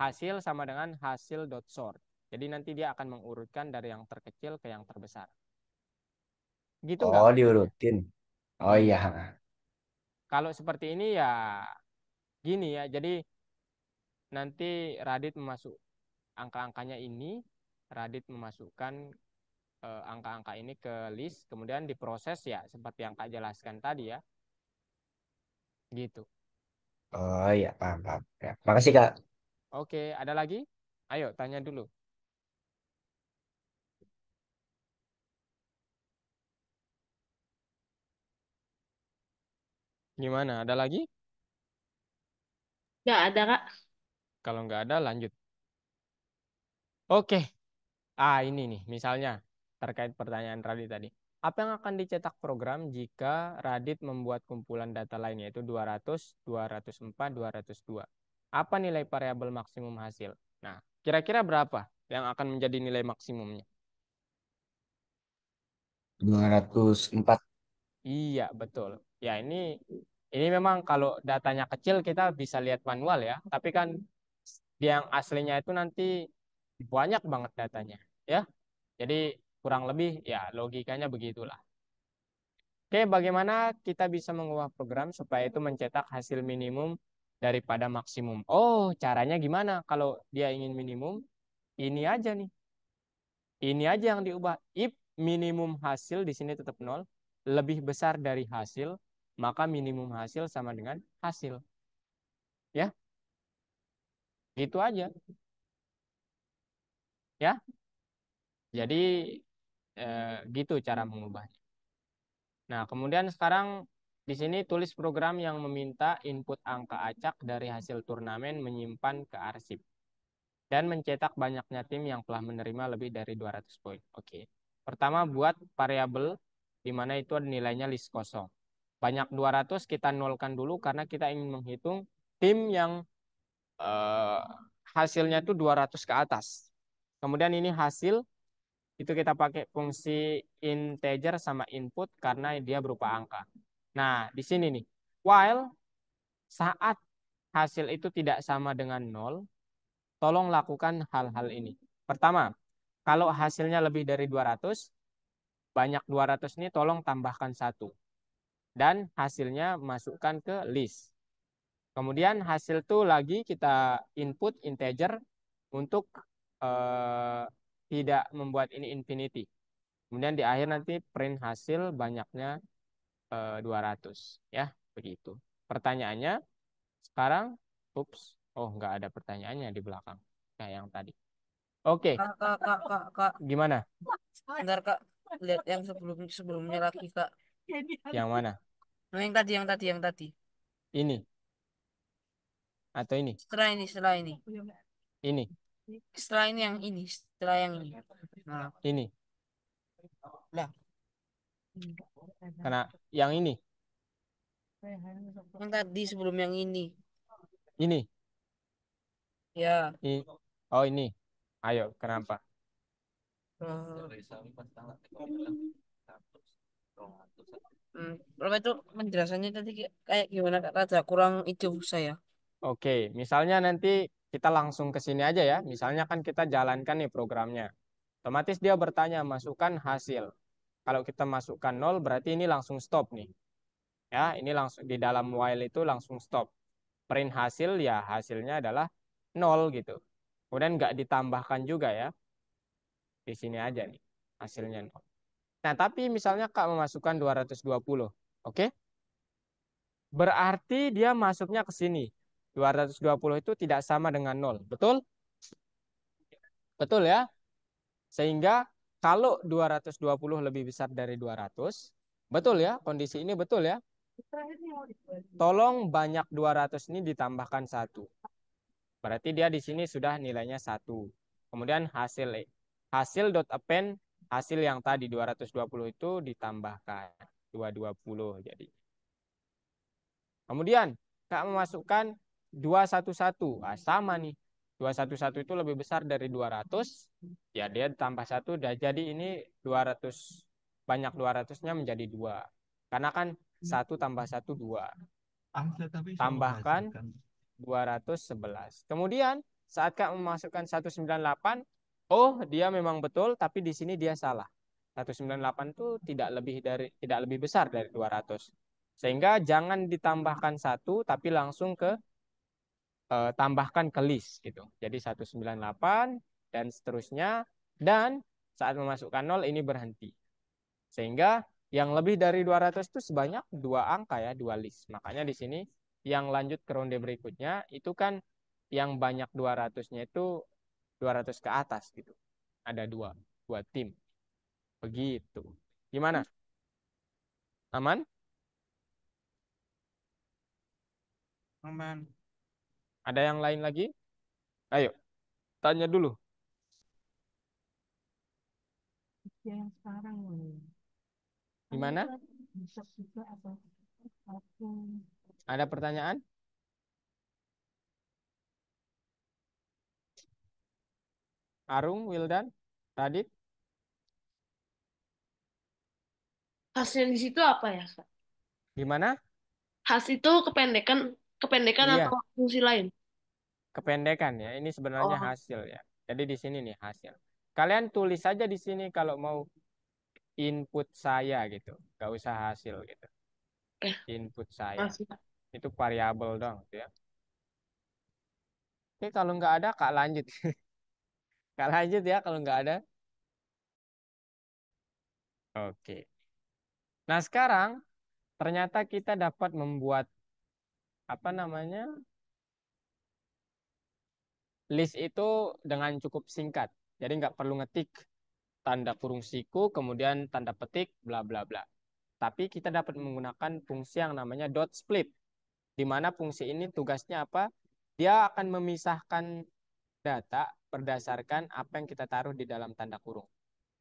hasil sama dengan hasil dot sort. Jadi nanti dia akan mengurutkan dari yang terkecil ke yang terbesar. Gitu enggak Oh, maksudnya? diurutin. Oh iya. Iya. Kalau seperti ini ya gini ya. Jadi nanti Radit memasuk angka-angkanya ini, Radit memasukkan angka-angka ini ke list, kemudian diproses ya seperti yang Kak jelaskan tadi ya. Gitu. Oh iya, paham, paham. Ya, makasih Kak. Oke, ada lagi? Ayo tanya dulu. Gimana? Ada lagi? Nggak ada, Kak. Kalau nggak ada lanjut. Oke. Ini nih, misalnya terkait pertanyaan Radit tadi. Apa yang akan dicetak program jika Radit membuat kumpulan data lain yaitu 200, 204, 202? Apa nilai variabel maksimum hasil? Nah, kira-kira berapa yang akan menjadi nilai maksimumnya? 204. Iya, betul. Ya, ini memang kalau datanya kecil kita bisa lihat manual ya, tapi kan yang aslinya itu nanti banyak banget datanya, ya. Jadi kurang lebih ya logikanya begitulah. Oke, bagaimana kita bisa mengubah program supaya itu mencetak hasil minimum daripada maksimum? Oh, caranya gimana? Kalau dia ingin minimum, ini aja nih. Ini aja yang diubah. If minimum hasil di sini tetap 0, lebih besar dari hasil, maka minimum hasil sama dengan hasil. Ya, gitu aja. Ya, jadi gitu cara mengubahnya. Nah, kemudian sekarang di sini tulis program yang meminta input angka acak dari hasil turnamen menyimpan ke arsip dan mencetak banyaknya tim yang telah menerima lebih dari 200 poin. Oke. Pertama buat variabel di mana itu ada nilainya list kosong. banyak 200 kita nolkan dulu karena kita ingin menghitung tim yang hasilnya itu 200 ke atas. Kemudian ini hasil, itu kita pakai fungsi integer sama input karena dia berupa angka. Nah, di sini nih, while saat hasil itu tidak sama dengan 0, tolong lakukan hal-hal ini. Pertama, kalau hasilnya lebih dari 200, banyak 200 ini tolong tambahkan 1. Dan hasilnya masukkan ke list. Kemudian hasil itu lagi kita input integer untuk tidak membuat ini infinity. Kemudian di akhir nanti print hasil banyaknya 200. Ya, begitu. Pertanyaannya sekarang, nggak ada pertanyaannya di belakang. Kayak yang tadi. Oke, Kak. gimana? Bentar Kak, lihat yang sebelumnya lagi Kak. Yang mana? Nah, yang tadi. Ini atau ini? Setelah ini. Ini. Setelah yang ini. Nah, Ini. lah. Karena yang ini. Yang tadi sebelum yang ini. Ini. Ya. Oh, ini. Ayo, kenapa? Berapa itu penjelasannya tadi kayak gimana Kak? Rada kurang itu saya. Oke, misalnya nanti kita langsung ke sini aja ya. Misalnya kan kita jalankan nih programnya. Otomatis dia bertanya, masukkan hasil. Kalau kita masukkan 0, berarti ini langsung stop nih. Ya, ini langsung di dalam while itu langsung stop. Print hasil, ya hasilnya adalah 0 gitu. Kemudian nggak ditambahkan juga ya. Di sini aja nih, hasilnya 0. Nah, tapi misalnya Kak memasukkan 220. Oke? Berarti dia masuknya ke sini. 220 itu tidak sama dengan 0. Betul? Betul ya? Sehingga kalau 220 lebih besar dari 200, betul ya? Kondisi ini betul ya? Tolong banyak 200 ini ditambahkan 1. Berarti dia di sini sudah nilainya 1. Kemudian hasil.append hasil yang tadi 220 itu ditambahkan 220 jadi. Kemudian Kak memasukkan 211. Sama nih. 211 itu lebih besar dari 200. Ya dia tambah 1. Jadi ini 200. Banyak 200-nya menjadi 2. Karena kan 1 tambah 1, 2. Tambahkan 211. Kemudian saat Kak memasukkan 198. Oh dia memang betul. Tapi di sini dia salah. 198 itu tidak lebih besar dari 200. Sehingga jangan ditambahkan 1 tapi langsung ke tambahkan ke list gitu. Jadi 198 dan seterusnya, dan saat memasukkan 0 ini berhenti. Sehingga yang lebih dari 200 itu sebanyak 2 angka ya, 2 list. Makanya di sini yang lanjut ke ronde berikutnya itu kan yang banyak 200-nya itu 200 ke atas gitu. Ada 2 tim. Begitu. Gimana? Aman? Aman. Ada yang lain lagi? Ayo, tanya dulu. Yang sekarang Gimana? Ada pertanyaan? Arung, Wildan, Radit? Hasnya di situ apa ya, Kak? Gimana? Has itu kependekan Iya, atau fungsi lain? kependekan ya. Ini sebenarnya Oh, hasil ya. Jadi di sini nih hasil. Kalian tulis saja di sini kalau mau input saya gitu. Gak usah hasil gitu. eh, Input saya. masih. Itu variabel dong gitu ya. Oke, kalau nggak ada, Kak lanjut. Kak lanjut ya kalau nggak ada. Oke. Nah sekarang ternyata kita dapat membuat apa namanya list itu dengan cukup singkat. Jadi nggak perlu ngetik tanda kurung siku, kemudian tanda petik, bla bla bla. Tapi kita dapat menggunakan fungsi yang namanya dot split. Di mana fungsi ini tugasnya apa? Dia akan memisahkan data berdasarkan apa yang kita taruh di dalam tanda kurung.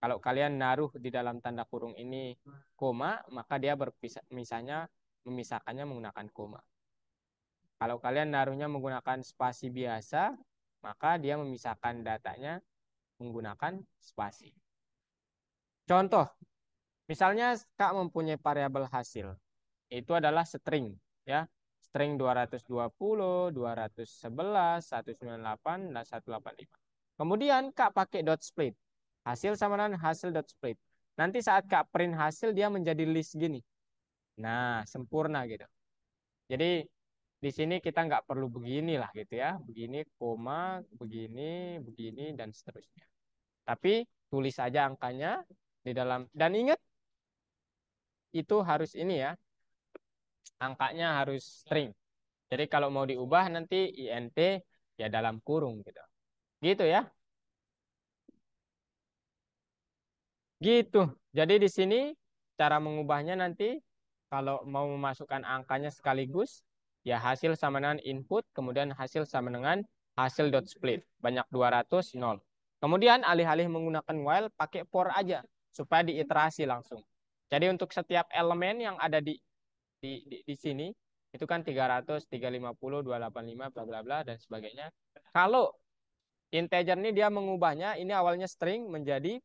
Kalau kalian naruh di dalam tanda kurung ini koma, maka dia berpisah, misalnya memisahkannya menggunakan koma. Kalau kalian naruhnya menggunakan spasi biasa, maka dia memisahkan datanya menggunakan spasi. Contoh, misalnya Kak mempunyai variabel hasil. Itu adalah string, ya. String 220, 211, 198, dan 185. Kemudian Kak pakai dot split. Hasil sama dengan hasil dot split. Nanti saat Kak print hasil dia menjadi list gini. Nah, sempurna gitu. Jadi di sini kita nggak perlu begini lah gitu ya. Begini, koma, begini, dan seterusnya. Tapi tulis saja angkanya di dalam. Dan ingat, itu harus ini ya. Angkanya harus string. Jadi kalau mau diubah nanti int ya dalam kurung gitu. Gitu ya. Gitu. Jadi di sini cara mengubahnya nanti kalau mau memasukkan angkanya sekaligus ya hasil sama dengan input kemudian hasil sama dengan hasil dot split. Banyak 200 0. Kemudian alih-alih menggunakan while pakai for aja supaya diiterasi langsung. Jadi untuk setiap elemen yang ada di sini itu kan 300, 350, 285 bla bla bla dan sebagainya. Kalau integer ini dia mengubahnya ini awalnya string menjadi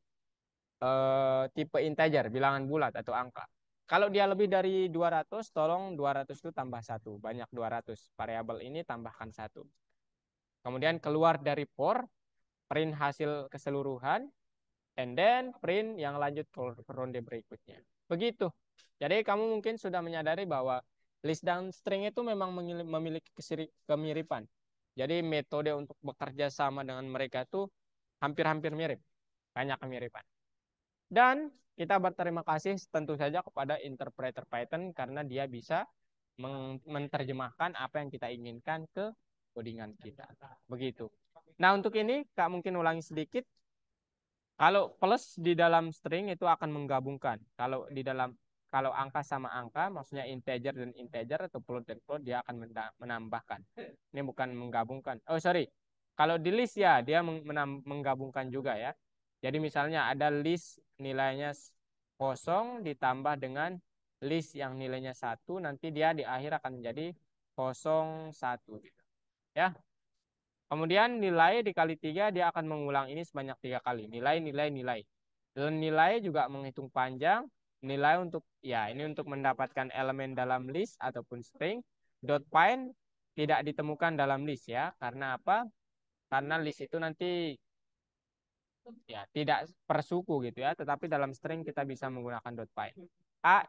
tipe integer, bilangan bulat atau angka. Kalau dia lebih dari 200, tolong 200 itu tambah 1. Banyak 200. Variabel ini tambahkan 1. Kemudian keluar dari for, print hasil keseluruhan, and then print yang lanjut ke ronde berikutnya. Begitu. Jadi kamu mungkin sudah menyadari bahwa list dan string itu memang memiliki kemiripan. Jadi metode untuk bekerja sama dengan mereka itu hampir-hampir mirip. Banyak kemiripan. Dan kita berterima kasih tentu saja kepada interpreter Python karena dia bisa menerjemahkan apa yang kita inginkan ke codingan kita. Begitu. Nah, untuk ini Kak mungkin ulangi sedikit. Kalau plus di dalam string itu akan menggabungkan. Kalau angka sama angka, maksudnya integer dan integer atau float dan float, dia akan menambahkan. Ini bukan menggabungkan. Oh, sorry. Kalau di list ya, dia menggabungkan juga ya. Jadi misalnya ada list nilainya 0 ditambah dengan list yang nilainya 1, nanti dia di akhir akan menjadi 01. Ya. Kemudian nilai dikali 3 dia akan mengulang ini sebanyak 3 kali. Nilai, nilai, nilai. Dan nilai juga menghitung panjang. Nilai untuk ya ini untuk mendapatkan elemen dalam list ataupun string. Dot find tidak ditemukan dalam list ya. Karena apa? Karena list itu nanti ya tidak per suku gitu ya. Tetapi dalam string kita bisa menggunakan dot find.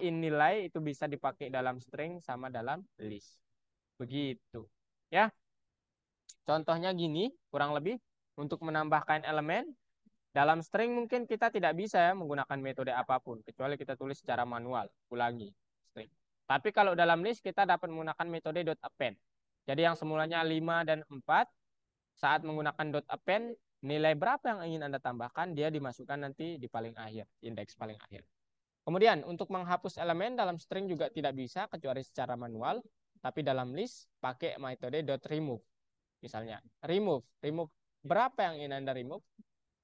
In nilai itu bisa dipakai dalam string sama dalam list. Begitu. Ya. Contohnya gini, kurang lebih untuk menambahkan elemen dalam string mungkin kita tidak bisa ya menggunakan metode apapun kecuali kita tulis secara manual, ulangi string. Tapi kalau dalam list kita dapat menggunakan metode .append. Jadi yang semulanya 5 dan 4 saat menggunakan .append nilai berapa yang ingin Anda tambahkan dia dimasukkan nanti di paling akhir, indeks paling akhir. Kemudian untuk menghapus elemen dalam string juga tidak bisa kecuali secara manual, tapi dalam list pakai metode .remove. Misalnya, remove berapa yang ingin Anda remove?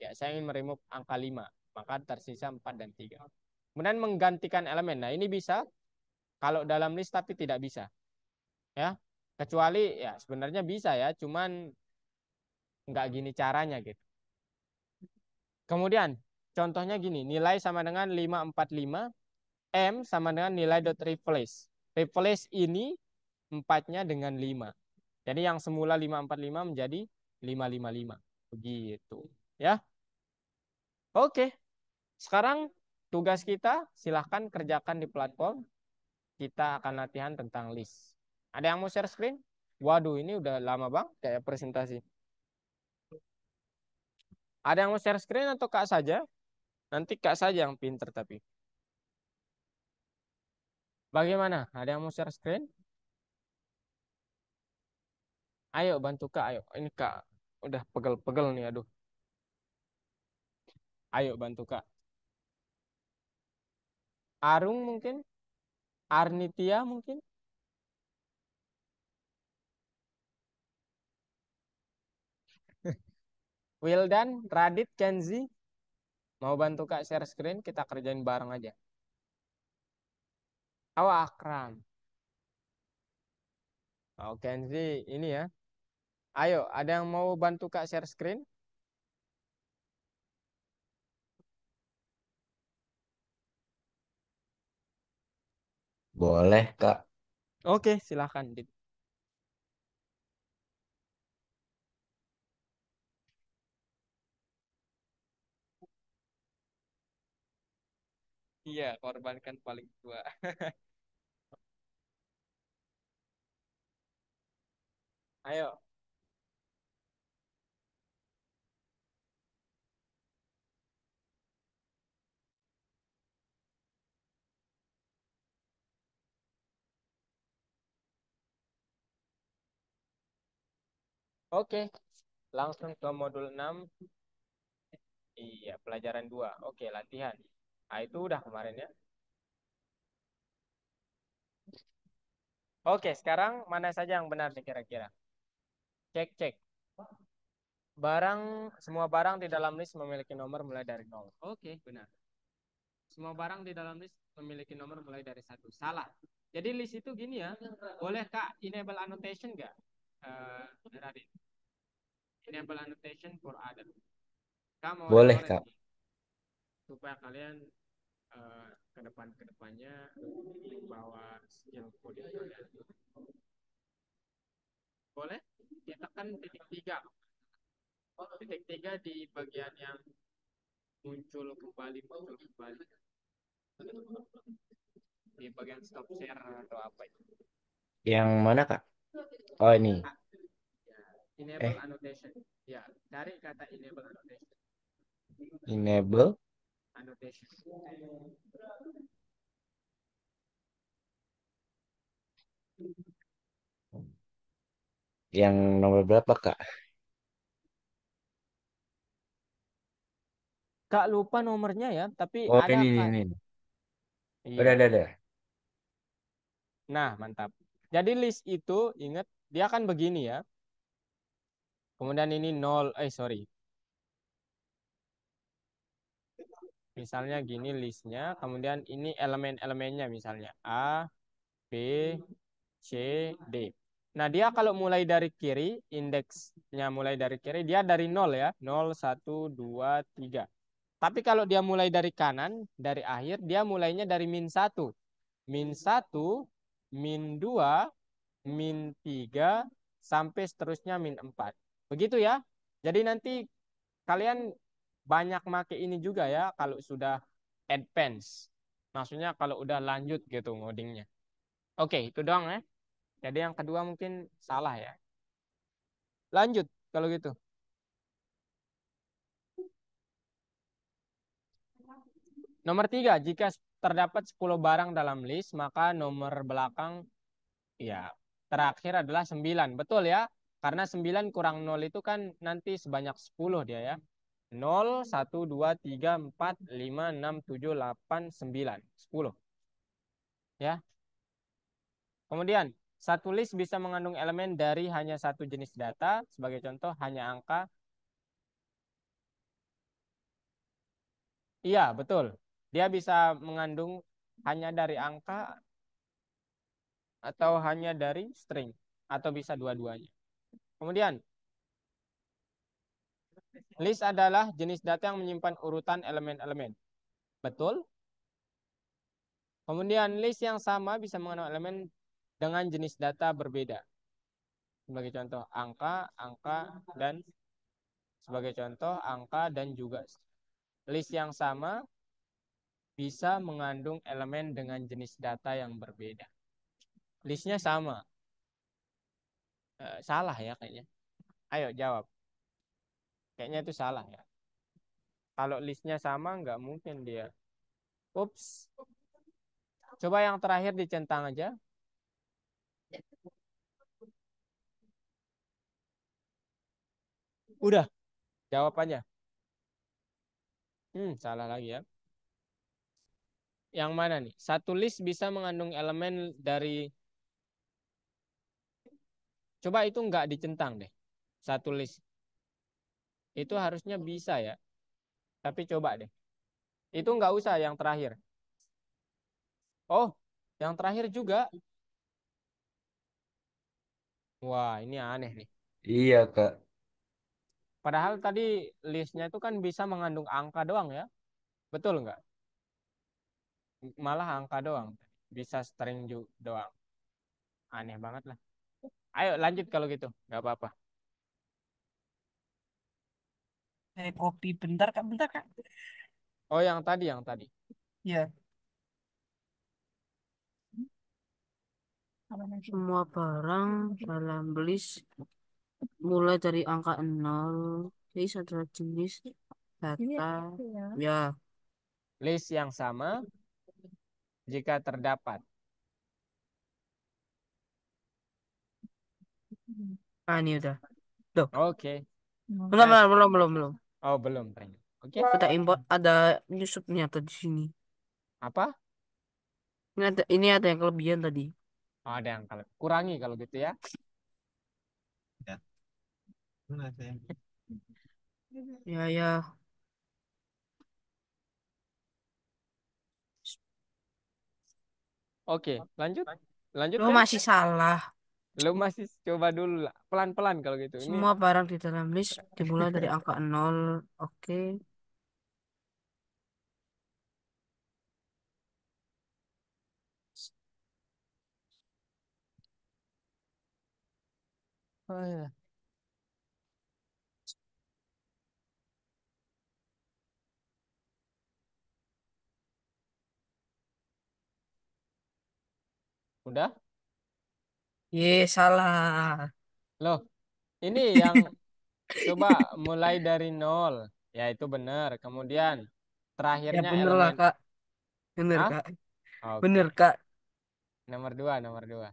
Ya, saya ingin meremove angka 5, maka tersisa 4 dan 3. Kemudian menggantikan elemen. Nah, ini bisa kalau dalam list tapi tidak bisa. Ya. Kecuali ya sebenarnya bisa ya, cuman nggak gini caranya gitu. Kemudian contohnya gini, nilai sama dengan 545, M sama dengan nilai dot replace. Replace ini 4-nya dengan 5. Jadi yang semula 545 menjadi 555. Begitu. Ya. Oke. Sekarang tugas kita silahkan kerjakan di platform. Kita akan latihan tentang list. Ada yang mau share screen? Waduh, ini udah lama bang kayak presentasi. Ada yang mau share screen atau Kak saja? Nanti Kak saja yang pinter tapi. Bagaimana? Ada yang mau share screen? Ayo bantu Kak, ayo. Ini Kak udah pegel-pegel nih, aduh. Ayo bantu Kak. Arung mungkin? Arnitia mungkin? Wildan, Radit, Kenzi. Mau bantu Kak share screen? Kita kerjain bareng aja. Awak Akram. Oke, Kenzi, ini ya. Ayo, ada yang mau bantu Kak share screen? Boleh, Kak. Oke, silahkan. Iya, korban kan paling tua. Ayo. Oke, langsung ke modul 6. Iya, pelajaran 2. Oke, latihan. Nah, itu udah kemarin ya. Oke, sekarang mana saja yang benar nih kira-kira? Cek, cek. Semua barang di dalam list memiliki nomor mulai dari 0. Oke, benar. Semua barang di dalam list memiliki nomor mulai dari 1. Salah. Jadi list itu gini ya. Boleh Kak enable annotation nggak? Radit. Enable annotation for other. Kak mau Boleh, restore Kak. supaya kalian ke depannya bawa skill coding kalian. Boleh ditekan titik 3. Titik 3 di bagian yang muncul kembali di bagian stop share atau apa itu. Yang mana, Kak? Oh, ini. Enable annotation. Ya, cari kata enable annotation. Enable. Annotation. Yang nomor berapa, Kak? Kak lupa nomornya ya, tapi Oh, ada ini, Kak. ini. Iya. Udah. Nah, mantap. Jadi list itu ingat dia kan begini ya. Kemudian ini 0, sorry. Misalnya gini listnya, kemudian ini elemen-elemennya misalnya A, B, C, D. Nah, dia kalau mulai dari kiri, indeksnya mulai dari kiri, dia dari 0 ya. 0, 1, 2, 3. Tapi kalau dia mulai dari kanan, dari akhir, dia mulainya dari min 1. Min 1, min 2, min 3, sampai seterusnya min 4. Begitu ya. Jadi nanti kalian banyak make ini juga ya kalau sudah advance. Maksudnya kalau udah lanjut gitu ngodingnya. Oke, itu doang ya. Jadi yang kedua mungkin salah ya. Lanjut kalau gitu. Nomor 3, jika terdapat 10 barang dalam list, maka nomor belakang ya terakhir adalah 9. Betul ya? Karena 9 kurang 0 itu kan nanti sebanyak 10 dia ya. 0, 1, 2, 3, 4, 5, 6, 7, 8, 9. 10. Ya. Kemudian, satu list bisa mengandung elemen dari hanya satu jenis data. Sebagai contoh, hanya angka. Iya, betul. Dia bisa mengandung hanya dari angka atau hanya dari string. Atau bisa dua-duanya. Kemudian, list adalah jenis data yang menyimpan urutan elemen-elemen. Betul. Kemudian, list yang sama bisa mengandung elemen dengan jenis data berbeda. Sebagai contoh, angka, dan juga list yang sama bisa mengandung elemen dengan jenis data yang berbeda. Listnya sama. Salah ya kayaknya. Ayo jawab. Kayaknya itu salah ya. Kalau listnya sama nggak mungkin dia. Ups. Coba yang terakhir dicentang aja. Udah. Jawab aja. Salah lagi ya. Yang mana nih? Satu list bisa mengandung elemen dari. Coba itu nggak dicentang deh. Satu list. Itu harusnya bisa ya. Tapi coba deh. Itu nggak usah yang terakhir. Oh, yang terakhir juga. Wah, ini aneh nih. Iya, Kak. Padahal tadi listnya itu kan bisa mengandung angka doang ya. Betul nggak? Malah angka doang. Bisa string doang. Aneh banget lah. Ayo lanjut kalau gitu. Nggak apa-apa. Saya kopi bentar kak, bentar kak. Oh, yang tadi, yang tadi. Ya. Semua barang dalam list mulai dari angka 0 jadi adalah jenis data. Ya. List yang sama jika terdapat. Ah, ini udah. Tuh. Oke. Bentar, Nice. belum. Oh, belum. Tanya. Oke. Kita import ada nyusupnya tadi sini. Apa? Ini ada yang kelebihan tadi. Oh, ada yang kalau kurangi kalau gitu ya. Ya. Mana saya? Ya. Oke, lanjut. Lanjut Lo kan? masih salah. Lu masih coba dulu lah. Pelan-pelan kalau gitu. Ini Semua barang di dalam list dimulai dari angka 0. Oke. oh, ya. Udah? Salah. Loh, ini yang coba mulai dari nol. Ya, itu benar. Kemudian Ya terakhirnya bener lah elemen. kak. Bener Hah? kak. Bener Oke. kak. Nomor dua, nomor dua.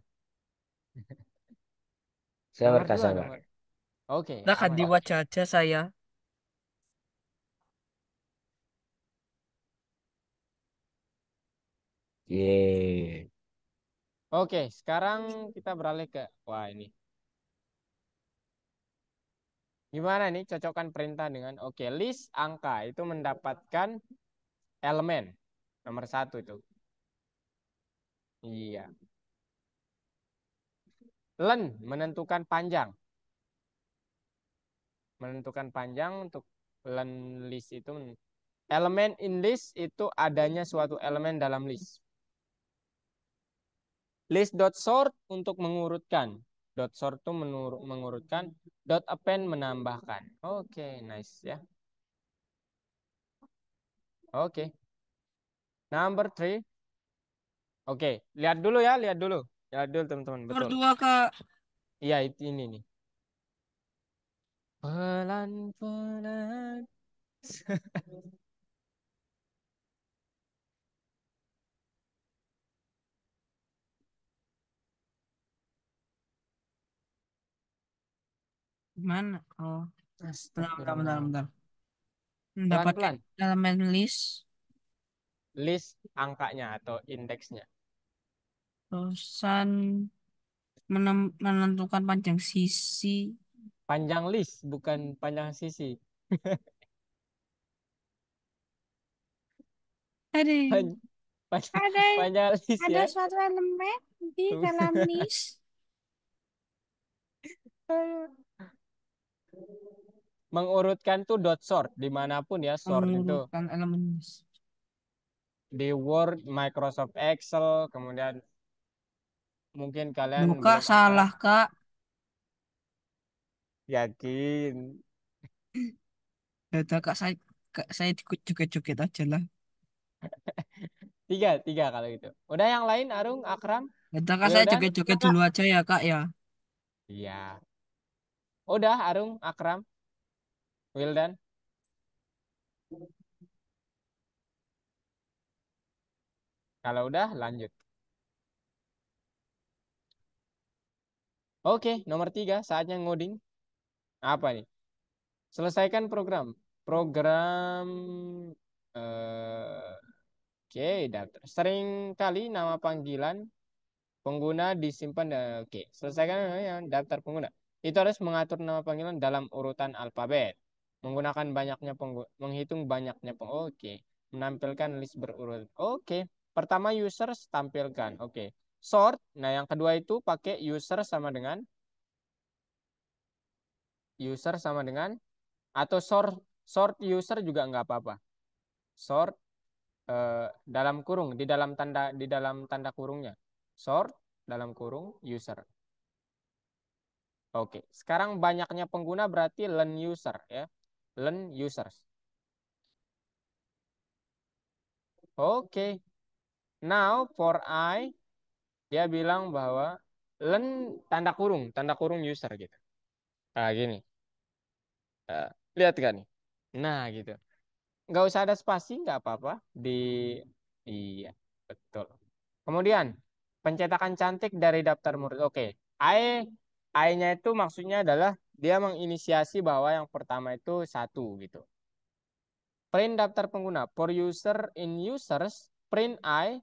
Sabar, Nomor Kak, dua, sabar. nomor. Oke, Nah kan aman. di wajah aja saya. Yeay. Oke, sekarang kita beralih ke wah ini. Gimana nih cocokkan perintah dengan oke, list angka itu mendapatkan elemen nomor satu itu. Iya. Len menentukan panjang. Menentukan panjang untuk len list itu elemen in list itu adanya suatu elemen dalam list. List dot sort untuk mengurutkan. Dot sort itu mengurutkan. Dot append menambahkan. Oke, nice ya. Oke. Number three. Oke, lihat dulu ya, lihat dulu. Lihat dulu teman-teman, betul. Berdua kak. Iya, itu ini nih. Pelan-pelan. Gimana? Oh. Bentar. Astagfirullah. Mendapatkan Pelan-pelan. elemen list. List angkanya atau indeksnya. Terusan menentukan panjang sisi. Panjang list, bukan panjang sisi. Ada. Pan- Ada. panjang list Ada ya. suatu elemen di dalam list. Mengurutkan tuh dot sort dimanapun ya sort itu Mengurutkan elemen list. di Word, Microsoft Excel, kemudian mungkin kalian Duh kak, belum akrab. salah kak. Yakin. Data kak saya joget-joget aja lah. Tiga kalau gitu. Udah yang lain Arung, Akram, Data kak saya Wildan? joget-joget dulu aja ya kak ya. Iya. Udah Arung, Akram, Wildan. Kalau udah lanjut. Oke, nomor tiga saatnya ngoding. Apa nih? Selesaikan program. Program oke, daftar. Sering kali nama panggilan pengguna disimpan. Oke, selesaikan yang daftar pengguna. Itu harus mengatur nama panggilan dalam urutan alfabet. Menggunakan banyaknya menghitung banyaknya Oke, menampilkan list berurut. Oke, pertama users tampilkan. Oke, sort. Nah, yang kedua itu pakai user sama dengan user sama dengan atau sort user juga nggak apa-apa. Sort dalam kurung di dalam tanda kurungnya. Sort dalam kurung user. Oke, sekarang banyaknya pengguna berarti learn user ya. Learn users. Oke. Now for I dia bilang bahwa learn tanda kurung user gitu. Nah, gini. Eh, lihat kan nih. Nah, gitu. Nggak usah ada spasi, nggak apa-apa. Iya, betul. Kemudian, pencetakan cantik dari daftar murid. Oke, I-nya itu maksudnya adalah dia menginisiasi bahwa yang pertama itu satu gitu. Print daftar pengguna. For user in users, print I.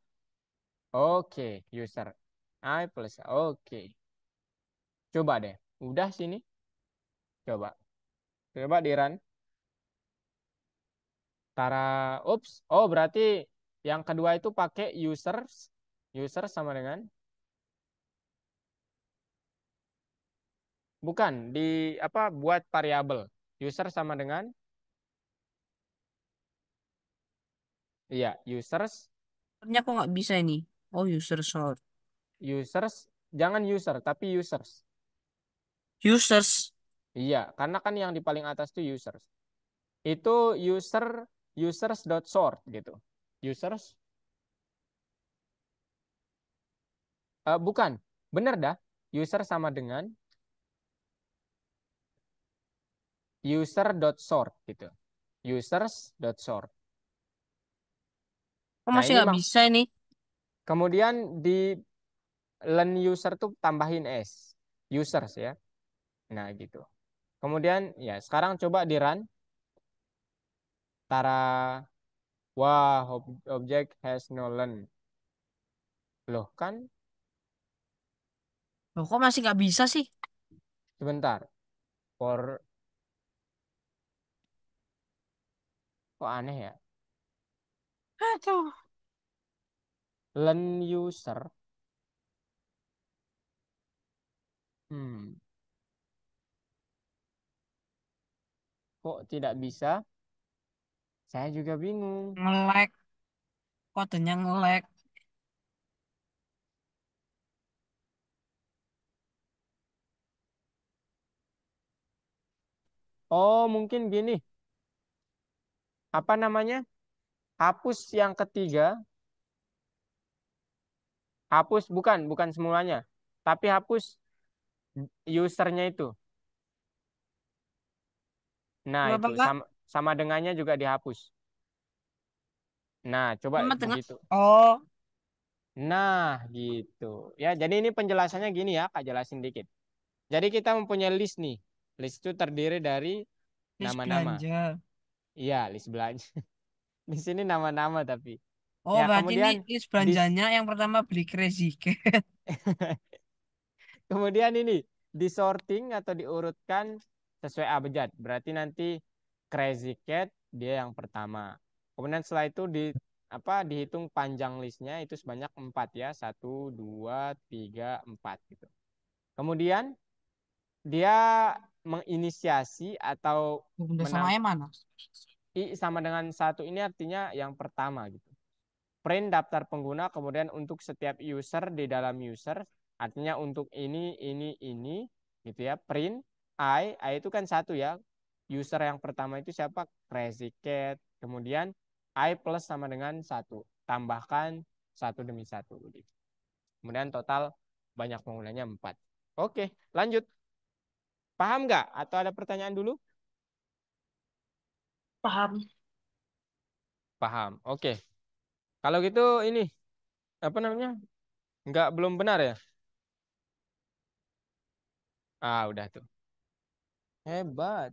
Oke, user. I plus. Oke. Coba deh. Udah sini. Coba. Coba di run. Tara, ups. Oh, berarti yang kedua itu pakai users. Users sama dengan bukan di apa buat variabel. User sama dengan iya, users, Sebenarnya kok nggak bisa ini. Oh, user sort. users jangan user tapi users. Users. Iya, karena kan yang di paling atas itu users. Itu users dot sort gitu. Users bukan. Bener dah. User sama dengan user dot sort gitu. Users dot sort. Kok Nah, masih ini nggak bisa ini? kemudian di learn user tuh tambahin s. Users ya. Nah, gitu. Kemudian ya sekarang coba di run. Tara, wah, object has no learn. Loh kan, Loh, kok masih nggak bisa sih? sebentar. For, kok aneh ya? Aduh. Learn user. Hmm, kok tidak bisa? Saya juga bingung. Nge-lag. Kodenya nge-lag. Oh, mungkin gini. Apa namanya? Hapus yang ketiga. Hapus, bukan semuanya. Tapi hapus usernya itu. Nah, Kenapa itu Kak? sama dengannya juga dihapus. Nah, coba Sama tengah. begitu. Oh, Nah, gitu. Ya, jadi ini penjelasannya gini ya, Kak jelasin dikit. Jadi kita mempunyai list nih. List itu terdiri dari list nama-nama. belanja. Iya, list belanja. Di sini nama-nama tapi. Oh, Ya, berarti ini kemudian list di belanjanya yang pertama beli Crazy Cat. kemudian ini disorting atau diurutkan sesuai abjad. Berarti nanti Crazy Cat dia yang pertama. Kemudian setelah itu dihitung panjang listnya itu sebanyak 4 ya. 1, 2, 3, 4 gitu. Kemudian dia menginisiasi atau Bunda menam samanya mana? I sama dengan satu ini artinya yang pertama gitu. Print daftar pengguna, kemudian untuk setiap user di dalam user, artinya untuk ini, gitu ya. Print I itu kan satu ya. User yang pertama itu siapa? Crazy Cat. Kemudian I plus sama dengan satu. Tambahkan satu demi satu. Gitu. Kemudian total banyak penggunanya 4. Oke, lanjut. Paham nggak? Atau ada pertanyaan dulu? Paham. Paham. Oke. Kalau gitu ini apa namanya? Belum benar ya? Ah, udah tuh. Hebat.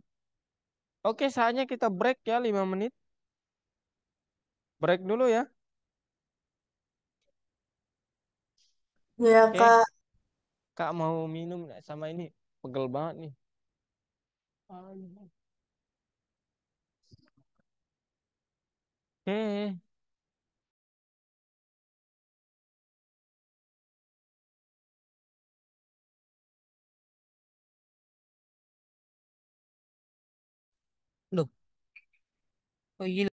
Oke, saatnya kita break ya 5 menit. Break dulu ya. Ya, Oke. Kak. Kak mau minum nggak sama ini? Pegel banget nih. Oke. Loh, oh iya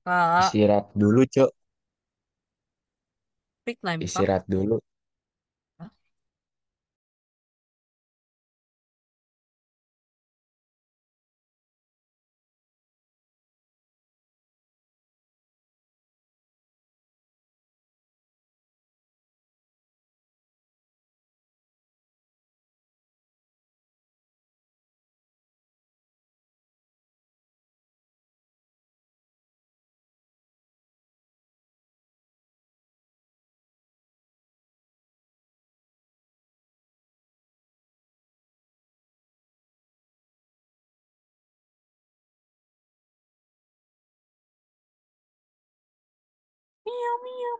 Kak, Istirahat dulu, Cok. pick nembak. Istirahat dulu. Hah? Miau, miau.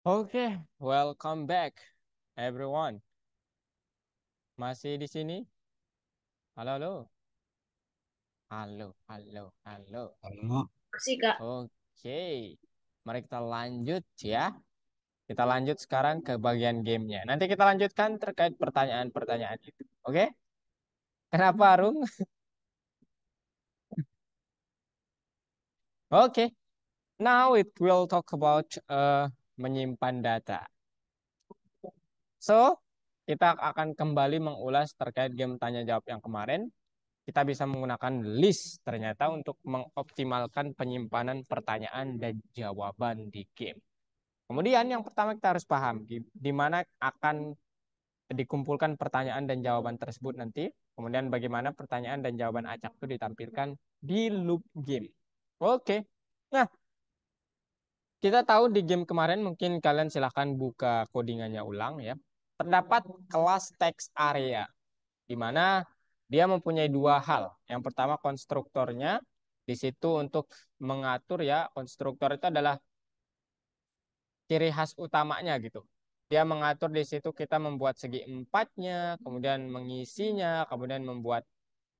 Oke, welcome back everyone. Masih di sini? Halo, halo. Halo, halo, halo. Halo. Masih, Kak. Oke, mari kita lanjut ya. Kita lanjut sekarang ke bagian gamenya. Nanti kita lanjutkan terkait pertanyaan-pertanyaan itu. Oke? Kenapa, Arung? Oke, now it will talk about menyimpan data. So, kita akan kembali mengulas terkait game tanya jawab yang kemarin. Kita bisa menggunakan list ternyata untuk mengoptimalkan penyimpanan pertanyaan dan jawaban di game. Kemudian yang pertama kita harus paham di mana akan dikumpulkan pertanyaan dan jawaban tersebut nanti. Kemudian bagaimana pertanyaan dan jawaban acak itu ditampilkan di loop game. Oke. Nah, kita tahu di game kemarin mungkin kalian silahkan buka codingannya ulang ya. Terdapat kelas text area di mana dia mempunyai dua hal. Yang pertama konstruktornya di situ untuk mengatur ya, konstruktor itu adalah ciri khas utamanya gitu. Dia mengatur di situ kita membuat segi empatnya, kemudian mengisinya, kemudian membuat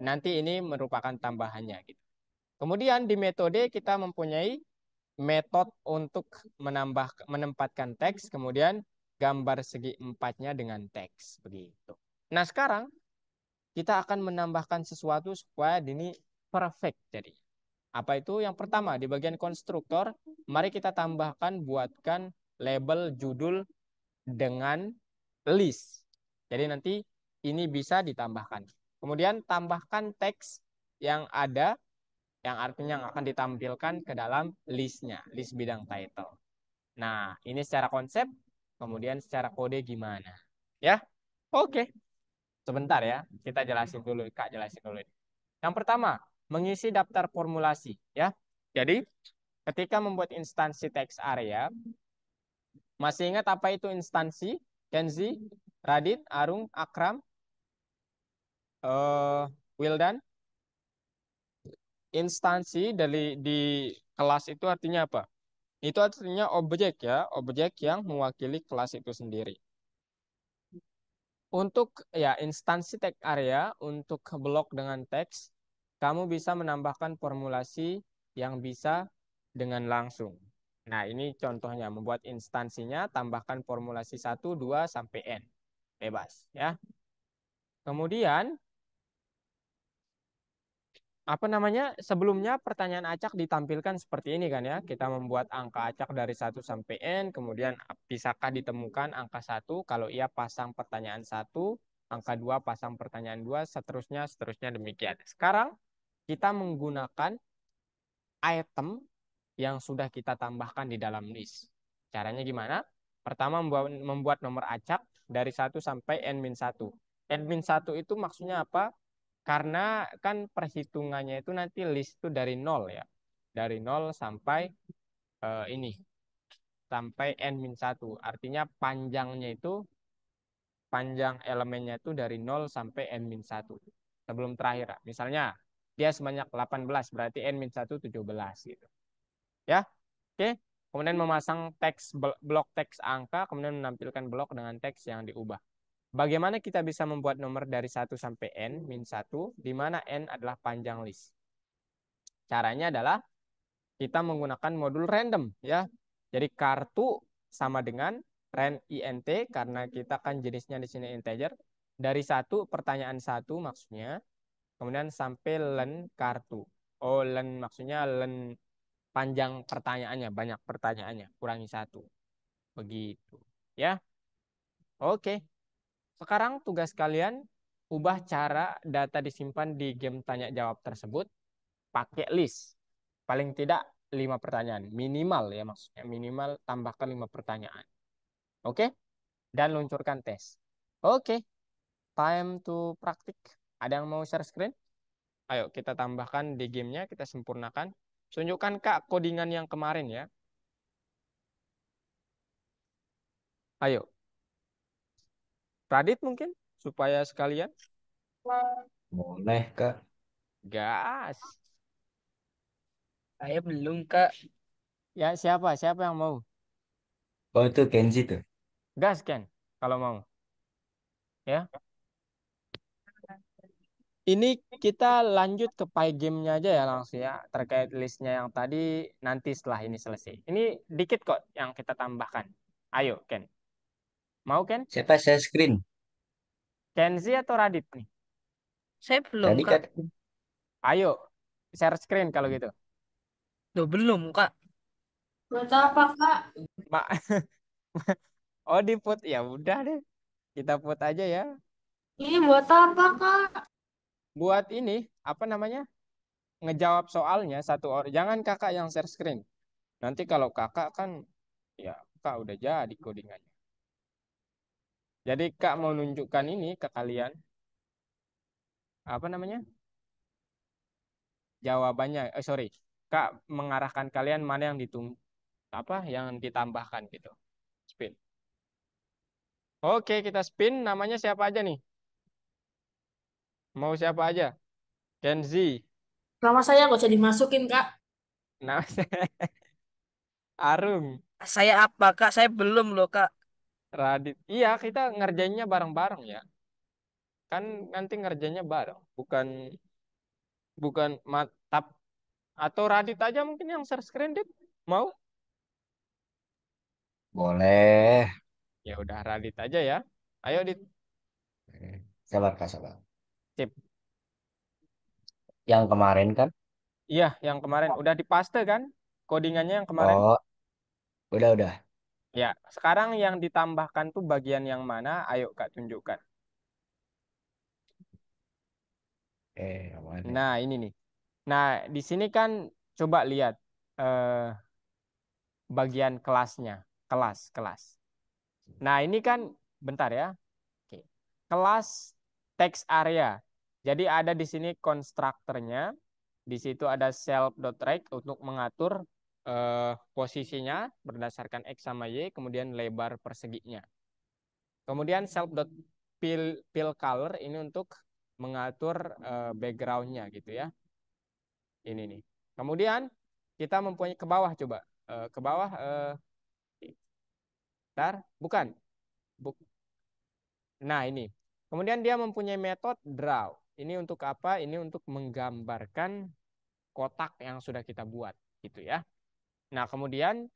nanti ini merupakan tambahannya gitu. Kemudian di metode kita mempunyai metode untuk menempatkan teks, kemudian gambar segi empatnya dengan teks begitu. Nah sekarang kita akan menambahkan sesuatu supaya ini perfect jadi. Apa itu? Yang pertama di bagian konstruktor, mari kita buatkan label judul dengan list. Jadi nanti ini bisa ditambahkan. Kemudian tambahkan teks yang ada, yang artinya yang akan ditampilkan ke dalam listnya, list bidang title. Nah, ini secara konsep, kemudian secara kode gimana? Ya, oke. Sebentar ya, kita jelasin dulu, Kak jelasin dulu. Yang pertama, mengisi daftar formulasi. Ya, jadi ketika membuat instansi text area, masih ingat apa itu instansi? Kenzi, Radit, Arung, Akram, Wildan. Instansi di kelas itu artinya apa? Itu artinya objek ya, objek yang mewakili kelas itu sendiri. Untuk ya instansi text area untuk blok dengan teks, kamu bisa menambahkan formulasi yang bisa dengan langsung. Nah, ini contohnya membuat instansinya tambahkan formulasi 1, 2 sampai n. Bebas ya. Kemudian apa namanya? Sebelumnya pertanyaan acak ditampilkan seperti ini kan ya. Kita membuat angka acak dari 1 sampai n, kemudian bisakah ditemukan angka 1? Kalau iya pasang pertanyaan 1, angka 2 pasang pertanyaan 2, seterusnya demikian. Sekarang kita menggunakan item yang sudah kita tambahkan di dalam list. Caranya gimana? Pertama membuat nomor acak dari 1 sampai n-1. N-1 itu maksudnya apa? Karena kan perhitungannya itu nanti list itu dari 0 ya. Dari 0 sampai ini. Sampai n-1. Artinya panjang elemennya itu dari 0 sampai n-1. Sebelum terakhir. Misalnya dia sebanyak 18 berarti n-1 17 gitu. Ya. Oke. Kemudian memasang teks blok teks angka, kemudian menampilkan blok dengan teks yang diubah. Bagaimana kita bisa membuat nomor dari 1 sampai n-1, di mana n adalah panjang list? Caranya adalah kita menggunakan modul random ya. Jadi kartu sama dengan ren int karena kita kan jenisnya di sini integer. Dari 1 pertanyaan 1 maksudnya, kemudian sampai len kartu. Oh, len maksudnya len panjang pertanyaannya, banyak pertanyaannya, kurangi 1. Begitu. Ya. Oke. Sekarang tugas kalian ubah cara data disimpan di game tanya jawab tersebut pakai list. Paling tidak 5 pertanyaan. Minimal ya maksudnya. Minimal tambahkan 5 pertanyaan. Oke? Dan luncurkan tes. Oke. Time to praktik. Ada yang mau share screen? Ayo kita tambahkan di gamenya. Kita sempurnakan. Tunjukkan Kak codingan yang kemarin ya. Ayo. Radit mungkin? Supaya sekalian. Boleh, Kak. Gas. Saya belum, Kak. Ya siapa? Siapa yang mau? Oh, itu Kenzi tuh. Gas kan? Kalau mau. Ya. Ini kita lanjut ke Pygame-nya aja ya langsung ya. Terkait listnya yang tadi nanti setelah ini selesai. Ini dikit kok yang kita tambahkan. Ayo, Ken. Mau, Ken? Siapa saya screen? Kenzi atau Radit nih? Saya belum, Tadi Kak. kan Ayo, share screen kalau gitu. Loh, belum, Kak. Buat apa, Kak? Mak. Oh, di put. Ya udah deh. Kita put aja ya. Ini buat apa, Kak? Buat ini, apa namanya? Ngejawab soalnya satu orang. Jangan kakak yang share screen. Nanti kalau kakak kan, ya kak udah jadi codingannya. Jadi kak mau nunjukkan ini ke kalian. Apa namanya? Jawabannya. Sorry. Kak mengarahkan kalian mana yang apa yang ditambahkan gitu. Spin. Oke, kita spin. Namanya siapa aja nih? Mau siapa aja? Kenzi. Nama saya nggak usah dimasukin, Kak. Nah, Arung. Saya apa, Kak? Saya belum loh, Kak. Radit. Iya, kita ngerjainnya bareng-bareng ya. Kan nanti ngerjainnya bareng. Bukan bukan matap atau Radit aja mungkin yang share screen, Dit. Mau? boleh. Ya udah Radit aja ya. Ayo, Dit. Sabar Kak, sabar. Sip. Yang kemarin kan? Iya, yang kemarin udah dipaste kan? Codingannya yang kemarin. Oh, udah. Ya, sekarang yang ditambahkan tuh bagian yang mana? Ayo Kak tunjukkan. Kemana? Nah, ini nih. Nah, di sini kan coba lihat bagian kelasnya. Kelas. Nah, ini kan bentar ya. Oke. Kelas text area. Jadi ada di sini konstruktornya. Di situ ada self.range untuk mengatur posisinya berdasarkan X sama Y, kemudian lebar perseginya. Kemudian self.fill color ini untuk mengatur backgroundnya gitu ya. Ini nih. Kemudian kita mempunyai ke bawah coba. Ke bawah, bentar, bukan. Nah ini. Kemudian dia mempunyai metode draw. Ini untuk apa? Ini untuk menggambarkan kotak yang sudah kita buat gitu ya. Nah, kemudian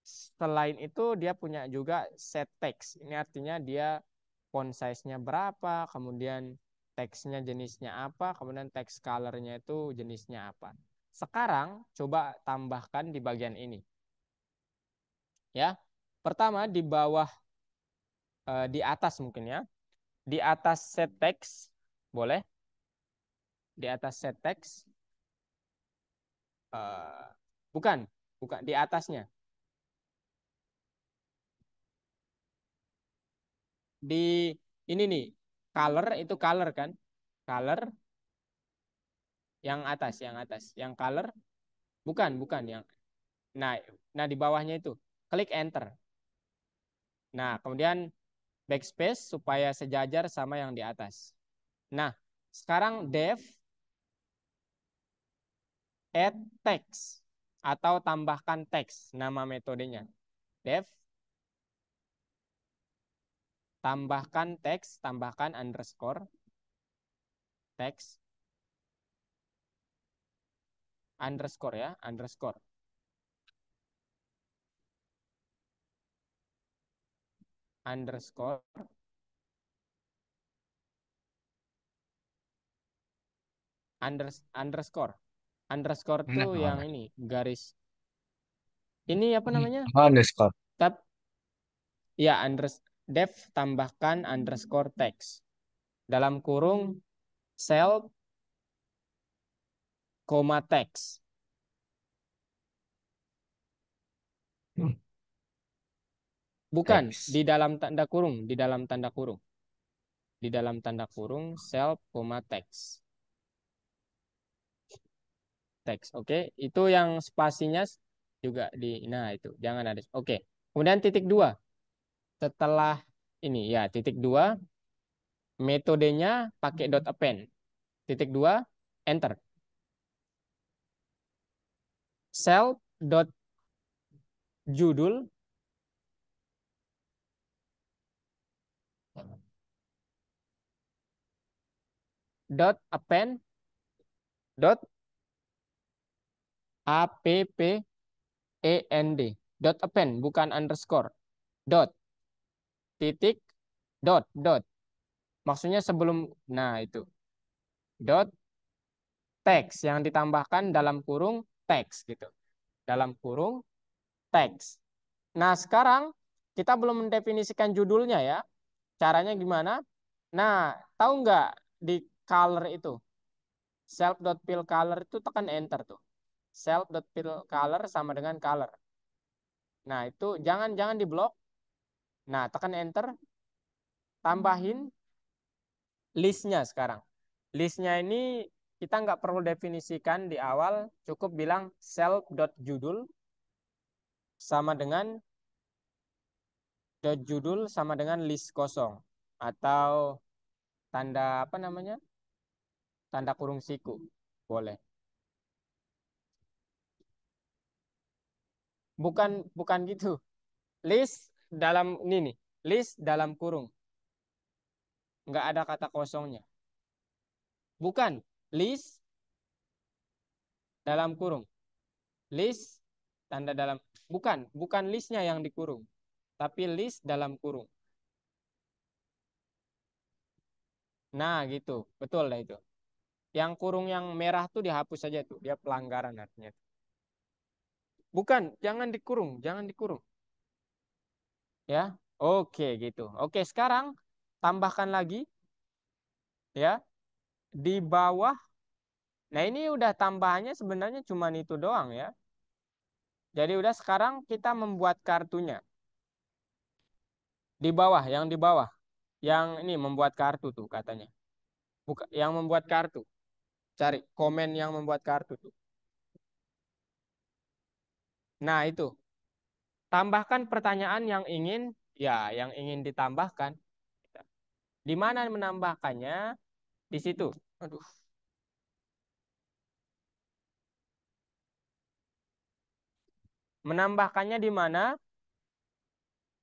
selain itu dia punya juga set text. Ini artinya dia font size-nya berapa, kemudian teksnya jenisnya apa, kemudian text color-nya itu jenisnya apa. Sekarang coba tambahkan di bagian ini. Ya. Pertama di bawah di atas mungkin ya. Di atas set text boleh. Di atas set text bukan, bukan di atasnya. Di ini nih, color itu color kan? Color yang atas, yang color bukan yang. Nah, di bawahnya itu klik enter. Nah, kemudian backspace supaya sejajar sama yang di atas. Nah, sekarang dev add text atau tambahkan teks, nama metodenya. Dev tambahkan teks, tambahkan underscore teks underscore ya, underscore underscore underscore underscore tuh yang Mana? ini garis ini apa namanya Underscore. tab ya dev tambahkan underscore text dalam kurung self koma text bukan Text. di dalam tanda kurung di dalam tanda kurung self koma text teks. Oke, itu yang spasinya juga di nah itu jangan ada. Oke. Kemudian titik dua. Setelah ini ya titik dua metodenya pakai dot append. Titik dua enter. Cell dot judul dot append dot append dot append bukan underscore dot titik dot maksudnya sebelum nah itu dot teks yang ditambahkan dalam kurung teks gitu dalam kurung teks. Nah sekarang kita belum mendefinisikan judulnya ya caranya gimana. Nah tahu nggak di color itu self.fill color itu tekan enter tuh self.fill color sama dengan color. Nah itu jangan jangan diblok. Nah tekan enter tambahin listnya sekarang. Listnya ini kita nggak perlu definisikan di awal, cukup bilang self.judul sama dengan judul sama dengan list kosong atau tanda apa namanya? Tanda kurung siku. Boleh. Bukan bukan gitu. List dalam ini nih, list dalam kurung. Nggak ada kata kosongnya. Bukan, list dalam kurung. List tanda dalam bukan listnya yang dikurung, tapi list dalam kurung. Nah, gitu. Betul lah itu. Yang kurung yang merah tuh dihapus saja tuh. Dia pelanggaran artinya. Bukan, jangan dikurung, jangan dikurung. Ya. Oke, gitu. Oke, sekarang tambahkan lagi ya di bawah. Nah, ini udah tambahannya sebenarnya cuma itu doang ya. Jadi udah sekarang kita membuat kartunya. Di bawah, yang di bawah. Yang ini membuat kartu tuh katanya. Bukan yang membuat kartu. Cari komen yang membuat kartu tuh. Nah, itu. Tambahkan pertanyaan yang ingin ditambahkan. Di mana menambahkannya? Di situ. Aduh. Menambahkannya di mana?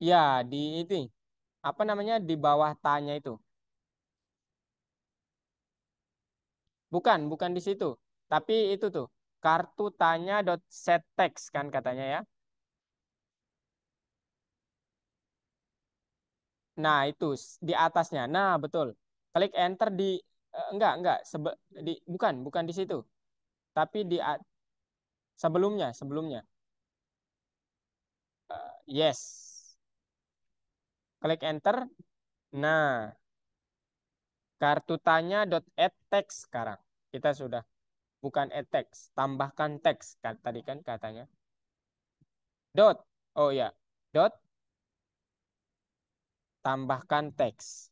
Ya, di itu. Apa namanya? Di bawah tanya itu. Bukan di situ. Tapi itu tuh. Kartu tanya dot set text kan katanya ya. Nah, itu di atasnya. Nah, betul. Klik enter di enggak bukan di situ. Tapi di sebelumnya. Yes. Klik enter. Nah, kartu tanya dot add text sekarang. Kita sudah bukan add text, tambahkan teks kan tadi kan katanya. Dot. Oh ya. Dot tambahkan teks.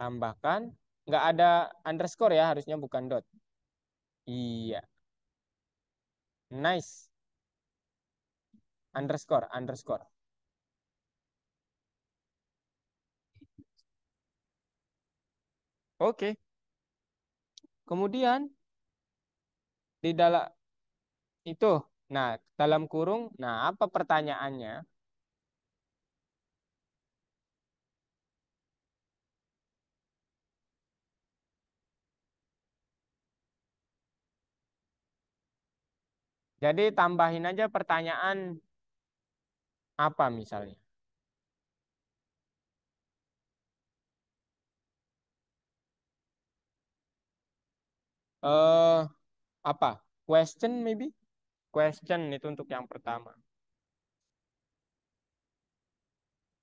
Tambahkan nggak ada underscore ya, harusnya bukan dot. Iya. Nice. Underscore. Oke. Kemudian di dalam itu, nah dalam kurung, nah apa pertanyaannya? Jadi tambahin aja pertanyaan apa misalnya? Eh apa? Question maybe? Question itu untuk yang pertama.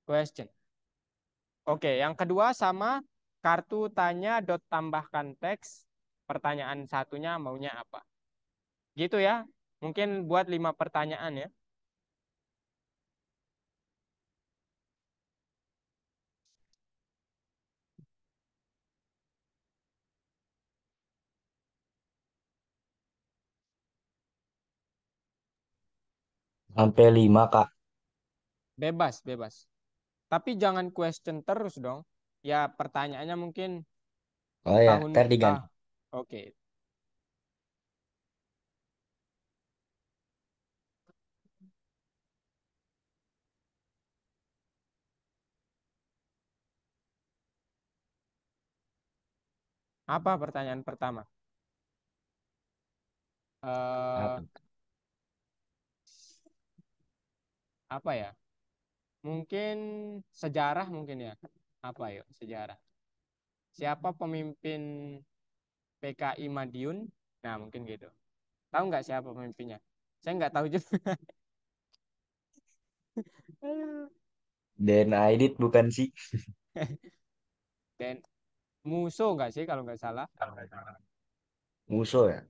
Question. Oke, yang kedua sama kartu tanya dot tambahkan teks. Pertanyaan satunya maunya apa? Gitu ya. Mungkin buat 5 pertanyaan ya. Sampai 5, Kak. Bebas. Tapi jangan question terus dong. Ya pertanyaannya mungkin Oh ya, tahun ntar diganti. oke. Apa pertanyaan pertama? Eh, Apa? apa ya? Mungkin sejarah mungkin ya. Apa yuk sejarah? Siapa pemimpin PKI Madiun? Nah, mungkin gitu. Tahu nggak siapa pemimpinnya? Saya nggak tahu juga. Dan Aidit bukan sih? Dan Muso nggak sih kalau nggak salah? Musuh ya?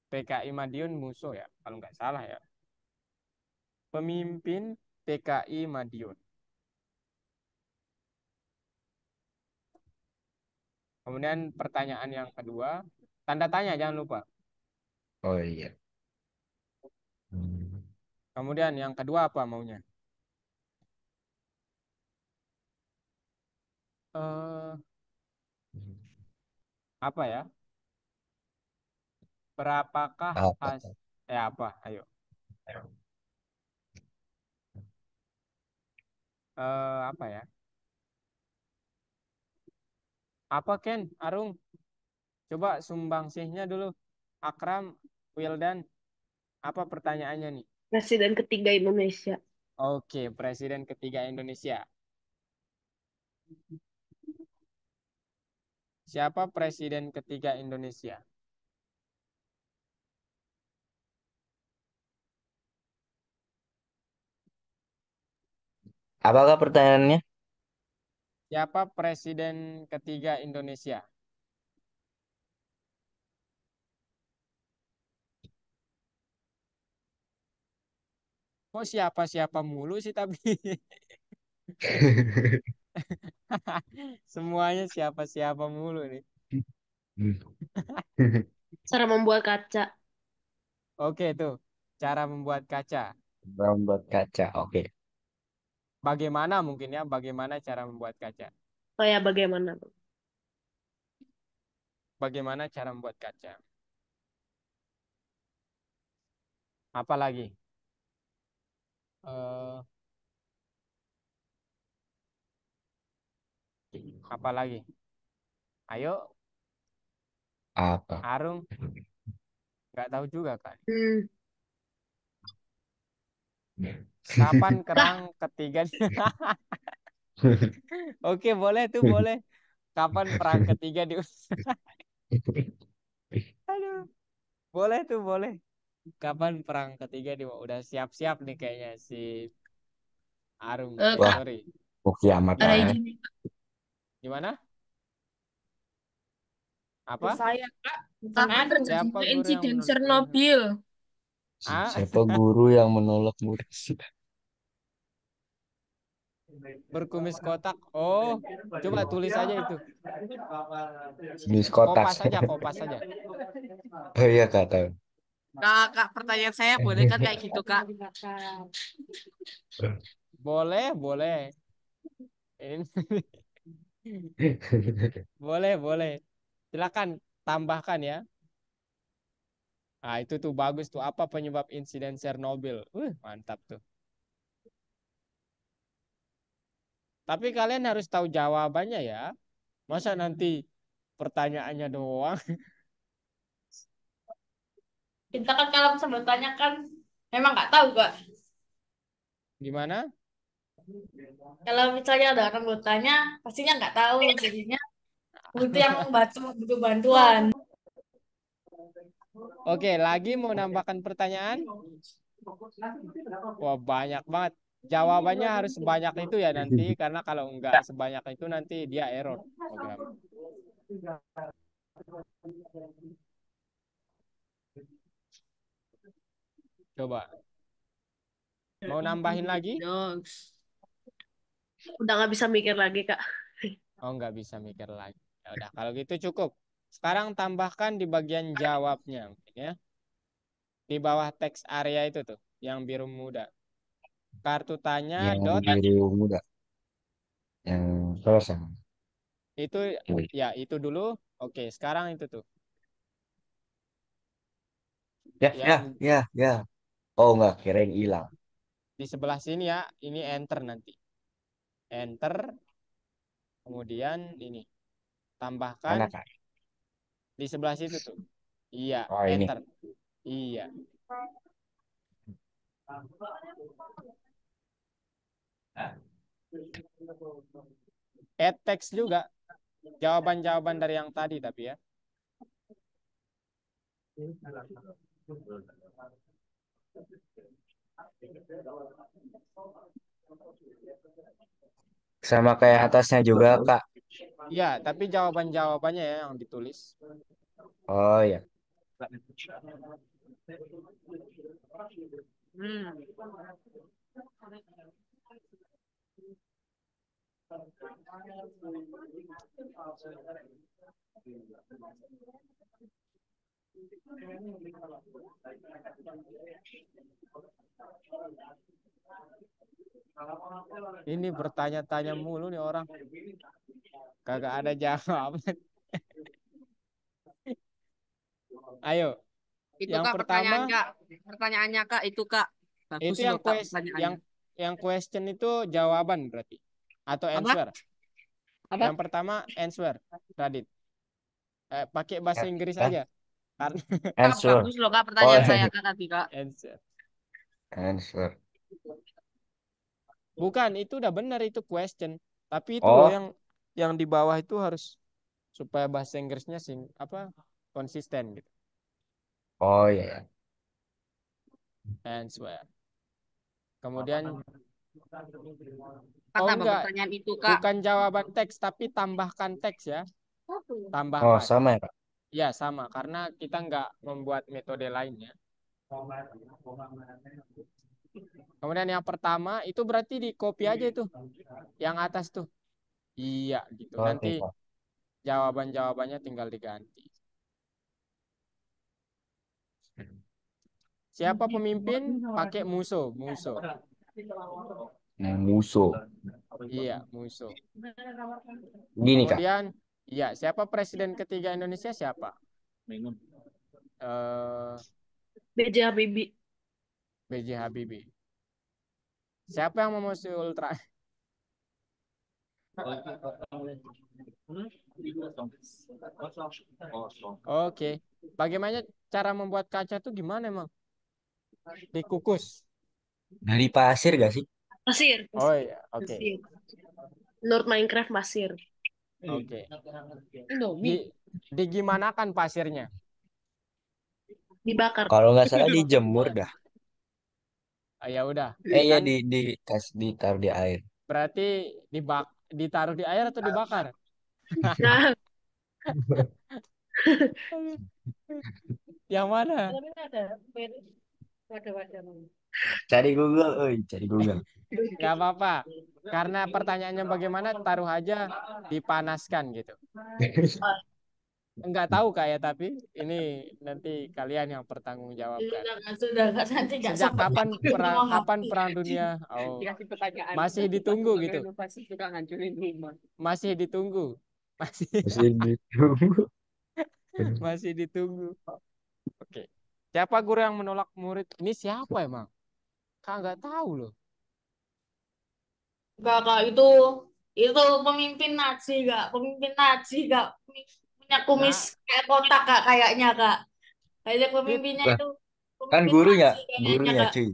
PKI Madiun Muso ya, kalau nggak salah ya. Pemimpin PKI Madiun. Kemudian pertanyaan yang kedua, tanda tanya jangan lupa. Oh iya. Hmm. Kemudian yang kedua apa maunya? Eh, apa ya? Berapakah Apa? has apa? Ayo. Apa ya? Apa Ken? Arung? Coba sumbangsihnya dulu. Akram, Wildan, apa pertanyaannya nih? Presiden ketiga Indonesia. Oke, Presiden ketiga Indonesia. Siapa Presiden ketiga Indonesia? Apakah pertanyaannya? Siapa Presiden ketiga Indonesia? Kok siapa-siapa mulu sih tapi semuanya siapa-siapa mulu nih. Cara membuat kaca. Oke tuh, cara membuat kaca. Membuat kaca. Oke. Bagaimana mungkin ya, bagaimana cara membuat kaca? Kayak bagaimana? Bagaimana cara membuat kaca? Apalagi? Eh, apalagi? Ayo, Apa? Arung, nggak tahu juga kan. Hmm. Kapan Lah, kerang ketiga? Oke, boleh tuh, boleh. Kapan perang ketiga di Aduh, boleh tuh, boleh. Kapan perang ketiga di udah siap-siap nih kayaknya si Arum. Wah, Kak, Sorry. mau kiamat ada lah. izin. Gimana? Ke Apa? saya, Kak. Bukan Kapan Arum. Siapa terjadinya guru yang insiden menolak? Chernobyl? Ah, Siapa guru yang menolak murid? berkumis kotak. Oh, coba tulis aja itu. Jenis kotak. Kopas saja, kopas saja. Oh iya kak tahu. Kak, pertanyaan saya boleh kan kayak gitu, Kak? Boleh, boleh. Ini boleh, boleh. Silakan tambahkan ya. Nah, itu tuh bagus tuh. Apa penyebab insiden Chernobyl? Mantap tuh. Tapi kalian harus tahu jawabannya ya. Masa nanti pertanyaannya doang? Kita kan kalau bisa bertanya kan memang nggak tahu, Kak. Gimana? Kalau misalnya ada orang bertanya, pastinya nggak tahu. Jadinya butuh yang membantu, butuh bantuan. Oke, lagi mau nambahkan pertanyaan? Wah, banyak banget. Jawabannya harus sebanyak itu ya nanti, karena kalau enggak sebanyak itu nanti dia error program. Coba, mau nambahin lagi? Dogs. udah nggak bisa mikir lagi, Kak. Oh, nggak bisa mikir lagi. Ya udah, kalau gitu cukup. Sekarang tambahkan di bagian jawabnya, mungkin ya. Di bawah teks area itu tuh, yang biru muda. Kartu tanya Yang dot biru muda. Yang selesai. itu ya itu dulu. Oke, sekarang itu tuh. Ya, ya, Yang ya, ya. Oh enggak, kirain hilang. di sebelah sini ya, ini enter nanti. Enter, kemudian ini. Mana Tambahkan kak? Di sebelah situ tuh. Iya, Oh ini. enter. Iya. Add text juga. Jawaban-jawaban dari yang tadi tapi ya. Sama kayak atasnya juga, Kak. Iya, tapi jawaban-jawabannya ya yang ditulis. Oh ya. Ini bertanya-tanya mulu nih orang. Kagak ada jawaban. Ayo, Itu yang Kak pertanyaan pertama Kak. Pertanyaannya Kak itu Kak. Bagus itu loh yang Kak yang pertanyaannya. question itu jawaban berarti atau Apa? answer. Apa? Yang pertama answer, Radit. Pakai bahasa Inggris Eh, aja. Karena Kak Answer. bagus loh Kak Oh, pertanyaan saya Kak tadi Kak. answer. answer. Bukan, itu udah benar itu question. Tapi itu loh Oh, yang di bawah itu harus supaya bahasa Inggrisnya konsisten gitu. oh ya. Answer. Kemudian Kak oh tambah enggak, pertanyaan itu Kak. bukan jawaban teks tapi tambahkan teks ya. Oh, Tambahkan. sama ya, Kak. Ya sama, karena kita nggak membuat metode lainnya. Kemudian yang pertama itu berarti di copy aja itu. Yang atas tuh. Iya gitu. Oke, Nanti Kak. jawaban-jawabannya tinggal diganti. Siapa pemimpin? Pakai musuh. Musuh. Musuh. Iya, musuh. Gini, Kak. Kemudian, iya, siapa presiden ketiga Indonesia siapa? B.J. Habibie. B.J. Habibie. Siapa yang memusuhi Ultra? Oke. Bagaimana cara membuat kaca tuh gimana emang? Dikukus. Dari pasir gak sih? Pasir. Oh iya, oke. Pasir. Menurut Minecraft pasir. Oke. Indomie. Digimanakan pasirnya? Dibakar. Kalau nggak salah dijemur dah. Ya udah. Ya Kan ditaruh di air. berarti ditaruh di air atau dibakar? Nah, Yang mana? Cari Google, cari Google. Gak apa-apa. Karena pertanyaannya bagaimana, taruh aja dipanaskan gitu. Enggak tahu kayak tapi ini nanti kalian yang bertanggungjawabkan. Sudah nggak nanti nggak Sejak sempat kapan perang dunia? Oh, Dikasih pertanyaan. masih ditunggu gitu. Inovasi suka ngancurin rumah. Masih ditunggu. Masih ditunggu. Masih ditunggu. Oke. Siapa guru yang menolak murid? Ini siapa emang? Kak nggak tahu loh. nggak kak itu pemimpin Nazi kak punya kumis Nah, kayak kotak kak kayaknya pemimpinnya Lah, itu kan pemimpin Nazi kayaknya gurunya kak cuy.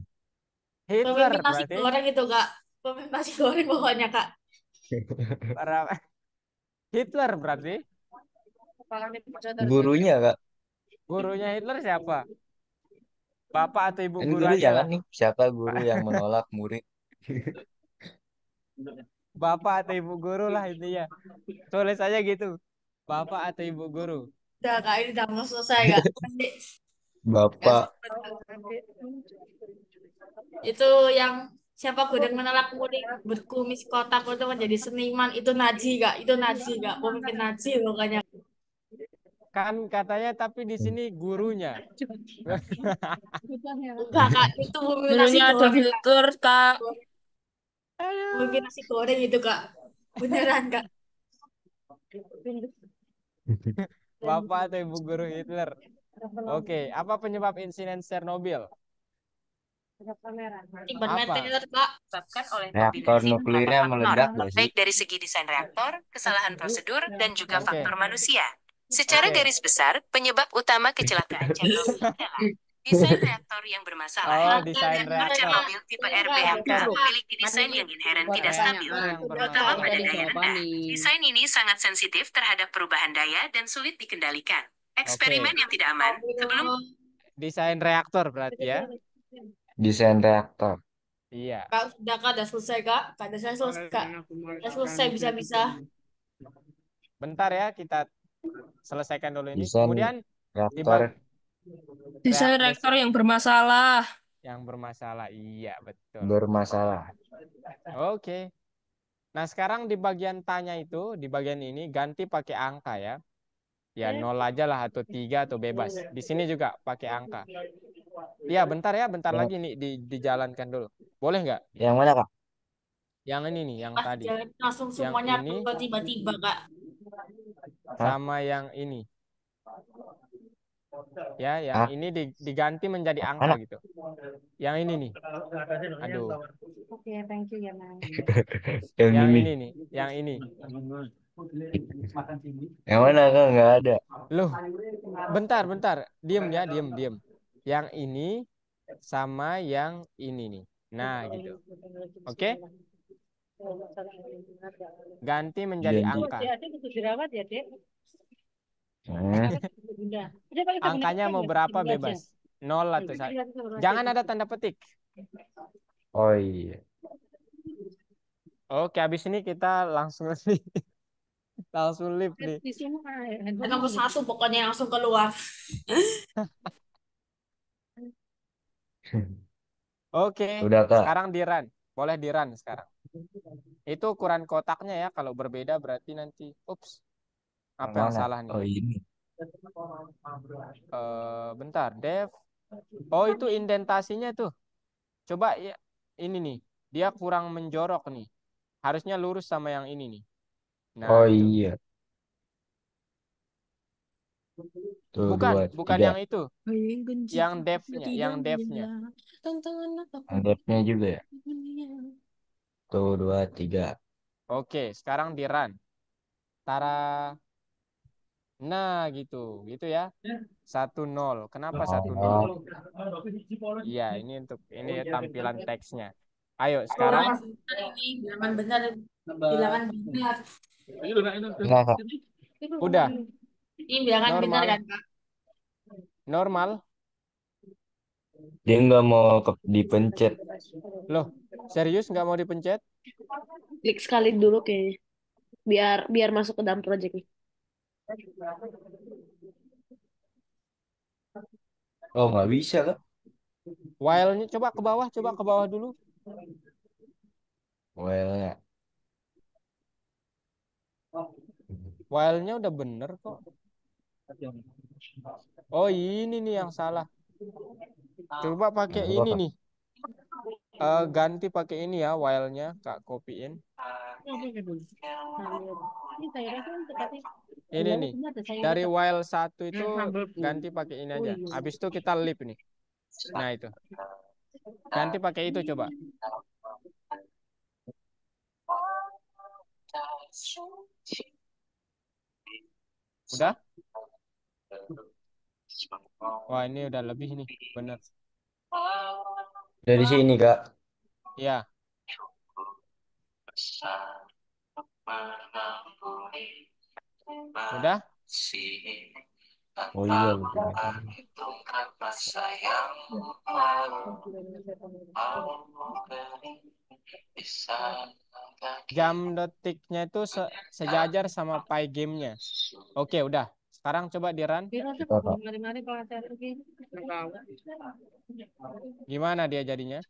Hitler pemimpin nasi berarti. goreng itu kak pemimpin nasi goreng pokoknya kak Hitler berarti. Gurunya, Kak. Gurunya Hitler siapa? Bapak atau ibu Kan guru guru aja jangan lah. nih, siapa guru yang menolak murid? Bapak atau ibu guru lah intinya. Tulis aja gitu. Bapak atau ibu guru. udah kak ini udah mau selesai kak Bapak. itu yang siapa gudeg menolak murid berkumis kotak itu menjadi seniman itu Nazi kak pemimpin Nazi pokoknya Kan katanya tapi di sini gurunya. enggak kak itu pemimpin nasi Gurunya ada goreng filter Kak. pemimpin nasi goreng itu kak beneran kak Bapak atau ibu guru Hitler. Oke, apa penyebab insiden Chernobyl? tiban Apa? meteor kak Disebabkan oleh Reaktor kombinasi nuklirnya beberapa faktor, meledak gak sih? baik dari segi desain reaktor, kesalahan prosedur, dan juga Oke. faktor manusia. Secara Oke. garis besar, penyebab utama kecelakaan Chernobyl adalah desain reaktor yang bermasalah. Oh, desain Reaktor reaktor. Chernobyl tipe RBMK Reaktor. memiliki desain yang inheren tidak stabil, Reaktor yang terutama bermasalah. pada daya rendah. Desain ini sangat sensitif terhadap perubahan daya dan sulit dikendalikan. Eksperimen yang tidak aman sebelum Desain reaktor berarti ya. Desain reaktor. Iya. Kak, udah selesai kak? Kak, udah selesai kak? Udah selesai bisa-bisa. Bentar ya, kita selesaikan dulu ini. Desain Kemudian reaktor. dibagi Desain reaktor yang bermasalah. yang bermasalah. Iya, betul. Bermasalah. Oke. Nah, sekarang di bagian tanya itu, di bagian ini ganti pakai angka ya. Ya, 0 aja lah atau 3 atau bebas. Di sini juga pakai angka. Iya, bentar ya, bentar lagi nih dijalankan dulu. Boleh nggak? Yang mana, Kak? Yang ini nih, yang Pas tadi. jalan langsung Yang semuanya ini keluar tiba-tiba kak. sama yang ini. Ya, yang Hah? ini diganti menjadi angka Mana? gitu. Yang ini nih. Aduh. Oke, thank you ya, Mas. Yang Yang ini. ini nih, yang ini. Yang mana, Kak? Nggak ada. Loh, bentar. Diem ya, diem. Yang ini sama yang ini nih. Nah, gitu. Oke? Ganti menjadi Ganti. angka. Adik butuh dirawat ya, Dek. Hmm. Angkanya mau berapa bebas? 0 atau jangan ada tanda petik. Oh iya. Oke, habis ini kita langsung langsung live nih. Di sini Nomor 1 pokoknya langsung keluar. Oke, Udah, Kak. sekarang di run. Boleh di run sekarang. Itu ukuran kotaknya ya. Kalau berbeda berarti nanti. Ups. Apa yang Mana? salah nih? Oh ini. Bentar, Dev. Oh, itu indentasinya tuh. Coba ya, ini nih. Dia kurang menjorok nih. Harusnya lurus sama yang ini nih. Nah, Oh itu. iya. Tuh, Bukan 2, 3. yang itu. Yang devnya. Yang depth-nya juga ya. Tuh, 2, 3. Oke, sekarang di run. Tara. Nah, gitu. Gitu ya. 1-0. Kenapa 1-0? Iya, ini untuk ini tampilan teksnya. Ayo, sekarang Ini bilangan benar. Bilangan benar. Enggak, Kak. udah Ini bilangan benar normal. kan kak? Normal. Dia nggak mau dipencet. Loh, serius nggak mau dipencet? Klik sekali dulu kayaknya. Biar masuk ke dalam project nih. Oh, nggak bisa, Kak. While-nya coba ke bawah dulu. Well-nya. While-nya udah bener kok. Oh, ini nih yang salah. Coba pakai Yang ini apa, Kak? nih. Ganti pakai ini ya, while-nya Kak copyin. Ini nih. Dari while 1 itu ganti pakai ini aja. Habis itu kita leave nih. Nah, itu. Ganti pakai itu coba. Udah? Wah, ini udah lebih nih. Bener. Dari sini, Kak. Ya. Udah? Oh iya, lupa. Jam detiknya itu sejajar sama Pygame-nya. Oke, udah. Sekarang coba di run. Gimana dia jadinya?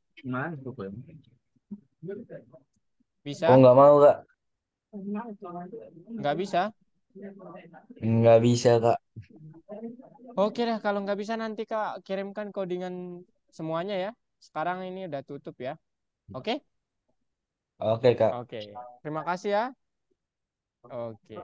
Bisa? Oh, nggak mau, Kak. Nggak bisa? Nggak bisa, Kak. Oke deh, kalau nggak bisa nanti Kak kirimkan codingan semuanya ya. Sekarang ini udah tutup ya. Oke? Oke, Kak. Oke. Terima kasih ya. Oke.